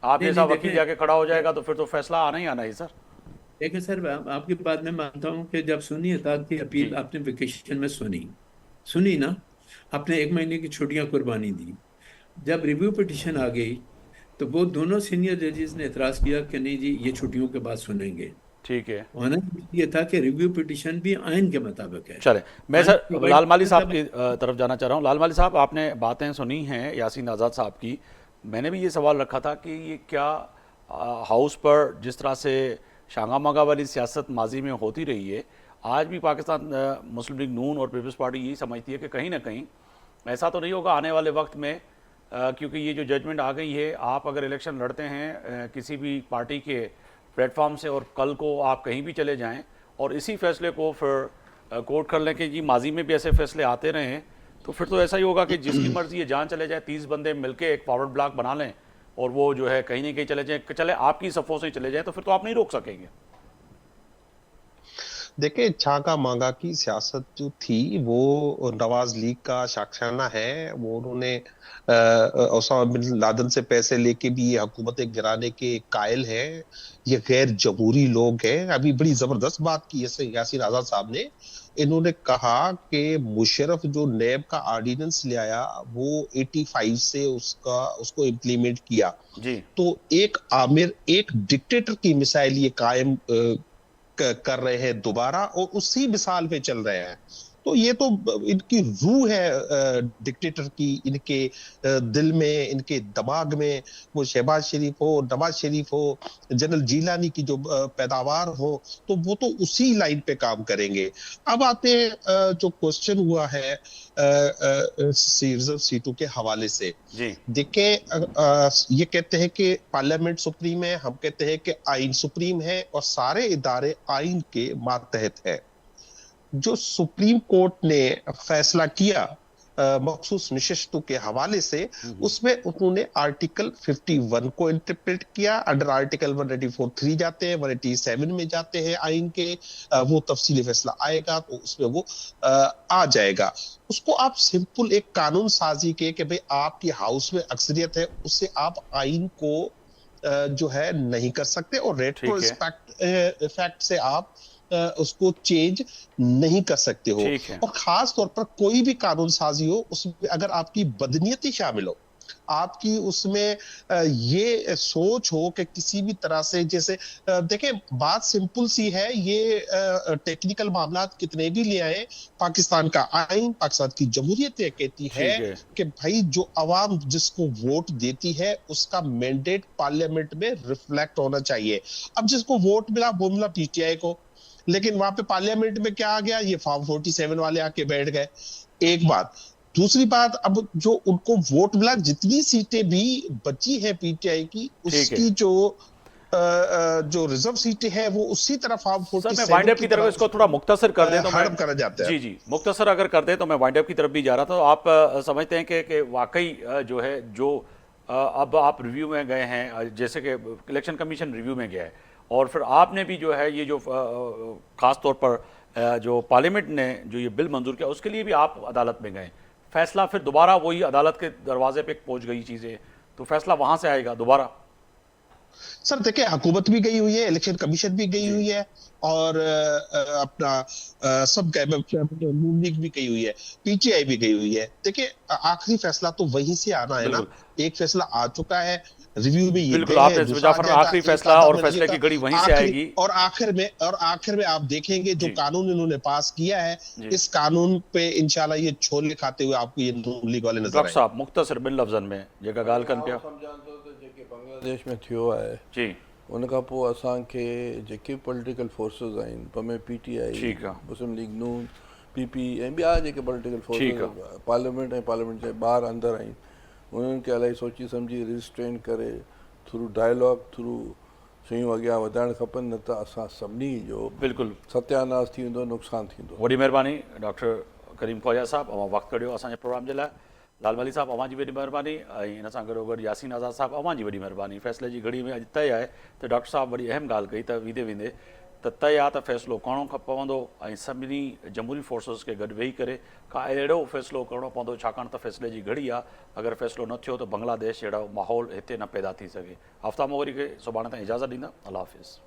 आप नहीं जैसा नहीं, वकील देखें जाके खड़ा हो जाएगा तो फिर तो फैसला आना ही आना है सर। देखें सर, आपकी बात मैं मानता हूँ कि जब सुन्नी इत्तेहाद की अपील जी। आपने वेकेशन में सुनी सुनी ना, आपने 1 महीने की छुट्टियां कुर्बानी दी, जब रिव्यू पिटीशन आ गई तो वो दोनों सीनियर जजेस ने एतराज किया कि नहीं जी ये छुट्टियों के बाद सुनेंगे। ठीक है। होना ये था कि रिव्यू पिटीशन भी आइन के मुताबिक है, चले, मैं आइन सर प्रोवाइड लाल माली साहब मतलब की तरफ जाना चाह रहा हूँ। लाल माली साहब, आपने बातें सुनी हैं यासीन आज़ाद साहब की, मैंने भी ये सवाल रखा था कि ये क्या हाउस पर जिस तरह से शांगा मांगा वाली सियासत माजी में होती रही है, आज भी पाकिस्तान मुस्लिम लीग नून और पीपल्स पार्टी यही समझती है कि कहीं ना कहीं ऐसा तो नहीं होगा आने वाले वक्त में, क्योंकि ये जो जजमेंट आ गई है, आप अगर इलेक्शन लड़ते हैं किसी भी पार्टी के प्लेटफॉर्म से और कल को आप कहीं भी चले जाएं और इसी फैसले को फिर कोर्ट कर लें कि जी माजी में भी ऐसे फैसले आते रहे हैं, तो फिर तो ऐसा ही होगा कि जिसकी मर्जी ये जान चले जाए, 30 बंदे मिलके एक फॉरवर्ड ब्लॉक बना लें और वो जो है कहीं ना कहीं चले जाए, चले आपकी सफ़ों से चले जाए, तो फिर तो आप नहीं रोक सकेंगे। देखिए, छागा मांगा की सियासत जो थी वो नवाज लीग का शाखसाना है। वो उन्होंने ओसामा बिन लादेन से पैसे लेके भी ये हुकूमतें गिराने के कायल हैं। ये गैर जमहूरी लोग हैं। अभी बड़ी जबरदस्त बात की है यासीन आजाद साहब ने। इन्होंने कहा कि मुशर्रफ जो नैब का ऑर्डिनेंस ले आया वो 85 से उसको इम्प्लीमेंट किया, जी। तो एक आमिर, एक डिक्टेटर की मिसाइल ये कायम कर रहे हैं दोबारा, और उसी मिसाल पे चल रहे हैं। तो ये तो इनकी रूह है डिक्टेटर की, इनके दिल में, इनके दिमाग में। वो शहबाज शरीफ हो, नवाज शरीफ हो, जनरल जीलानी की जो पैदावार हो, तो वो तो उसी लाइन पे काम करेंगे। अब आते हैं जो क्वेश्चन हुआ है रिजर्व सीटों के हवाले से। जी। देखें, ये कहते हैं कि पार्लियामेंट सुप्रीम है, हम कहते हैं कि आइन सुप्रीम है, और सारे इदारे आइन के मातहत है। जो सुप्रीम कोर्ट ने फैसला किया मखसूस नशिस्तों के हवाले से, उसमें उन्होंने आर्टिकल 51 को इंटरप्रेट किया। अंडर आर्टिकल 184(3) जाते हैं, 187 में जाते हैं आइन के। वो तफसीली फैसला आएगा तो उसमें वो आ जाएगा। उसको आप सिंपल एक कानून साजी के कि भाई आपकी हाउस में अक्सरियत है, उससे आप आइन को जो है नहीं कर सकते, और रेट्रो इफेक्ट से आप उसको चेंज नहीं कर सकते हो। और खास तौर पर कोई भी कानून साजी हो, उसमें अगर आपकी बदनीयती शामिल हो, आपकी उसमें ये सोच हो कि किसी भी तरह से, जैसे देखिए बात सिंपल सी है, ये टेक्निकल मामला कितने भी ले आए, पाकिस्तान का आइन, पाकिस्तान की जमहूरियत ये कहती है ठीक है। कि भाई जो अवाम जिसको वोट देती है उसका मैंडेट पार्लियामेंट में रिफ्लेक्ट होना चाहिए। अब जिसको वोट मिला वो मिला पीटीआई को, लेकिन वहां पे पार्लियामेंट में क्या आ गया, ये फॉर्म 47 वाले आके बैठ गए। एक बात। दूसरी बात, अब जो उनको वोट मिला, जितनी सीटें भी बची है पीटीआई की, ठीक है उसकी जो रिजर्व सीटें हैं वो उसी तरह फॉर्म सर, मैं 47 वाइंड अप की की तरफ तरह इसको थोड़ा मुख्तसर कर दें तो मैं हड़प करा जाता है। जी जी मुख्तसर अगर कर दें तो मैं वाइंड अप की तरफ भी जा रहा था। तो आप समझते हैं कि वाकई जो है जो अब आप रिव्यू में गए हैं, जैसे कि इलेक्शन कमीशन रिव्यू में गया है और फिर आपने भी जो है ये जो खास तौर पर जो पार्लियामेंट ने जो ये बिल मंजूर किया उसके लिए भी आप अदालत में गए, फैसला फिर दोबारा वही अदालत के दरवाजे पे पहुंच गई चीज़ें, तो फैसला वहां से आएगा दोबारा? सर देखिए, हुकूमत भी गई हुई है, इलेक्शन कमीशन भी गई जी हुई है, और अपना सब नून लीग भी गई हुई है, पीटीआई भी गई हुई है। देखिए आखिरी फैसला तो वहीं से आना है ना। बिल्कुल एक फैसला आ चुका है, रिव्यू में ये बिल्कुल, गए आपने हैं, दूसरा आ जाफर जाएगा, आखिरी एक फैसला आधा और महीने फैसले का की घड़ी वहीं से आखिरी। आएगी। और आखिर में आप देखेंगे जो जी कानून इन्होंने पास किया है, जी इस कानून पे इंशाल्लाह ये छोले खाते हुए आपको ये नून लीग वाले नजर डॉक्टर आएंगे। साहब मुख्तसर ॿिनि लफ़्ज़नि में जेका ॻाल्हि कनि पिया। सम्झां थो त जेके बांग्लादेश में थियो आहे जी उन खां पोइ असांखे जेके पॉलिटिकल फोर्सिस आहिनि, भाਵੇਂ पीटीआई, ठीकु आहे मुस्लिम लीग नून, पीपी ऐं ॿिया जेके पॉलिटिकल ठीकु फोर्सिस पार्लियामेंट ऐं पार्लियामेंट जे ॿाहिरि अंदरि आहिनि, उन्हनि खे इलाही सोची सम्झी रिस्ट्रेन करे थ्रू डायलॉग थ्रू शयूं अॻियां वधाइणु खपनि, न त असां सभिनी जो बिल्कुलु सत्यानाश थींदो, नुक़सानु थींदो। वॾी महिरबानी डॉक्टर करीम ख्वाजा साहब, अवां वक़्तु कढियो असांजे प्रोग्राम जे लाइ। लाल मली साहब अवां जी वॾी महिरबानी, ऐं हिन सां गॾोगॾु यासीन आज़ाद साहब अवां जी वॾी महिरबानी। फ़ैसिले जी घड़ी में अॼु तय आहे त डॉक्टर साहब वॾी अहम ॻाल्हि कई त वेंदे वेंदे त तय आहे त फ़ैसिलो करिणो पवंदो ऐं सभिनी जमहूरी फोर्सिस खे गॾु वेही करे का अहिड़ो फ़ैसिलो करिणो पवंदो, छाकाणि त फ़ैसिले जी घड़ी आहे, अगरि फ़ैसिलो न थियो त बांग्लादेश जहिड़ो माहौल हिते न पैदा थी सघे। आफ्ताब मोगरी खे सुभाणे ताईं इजाज़त ॾींदा। अल्लाह हाफ़िज़।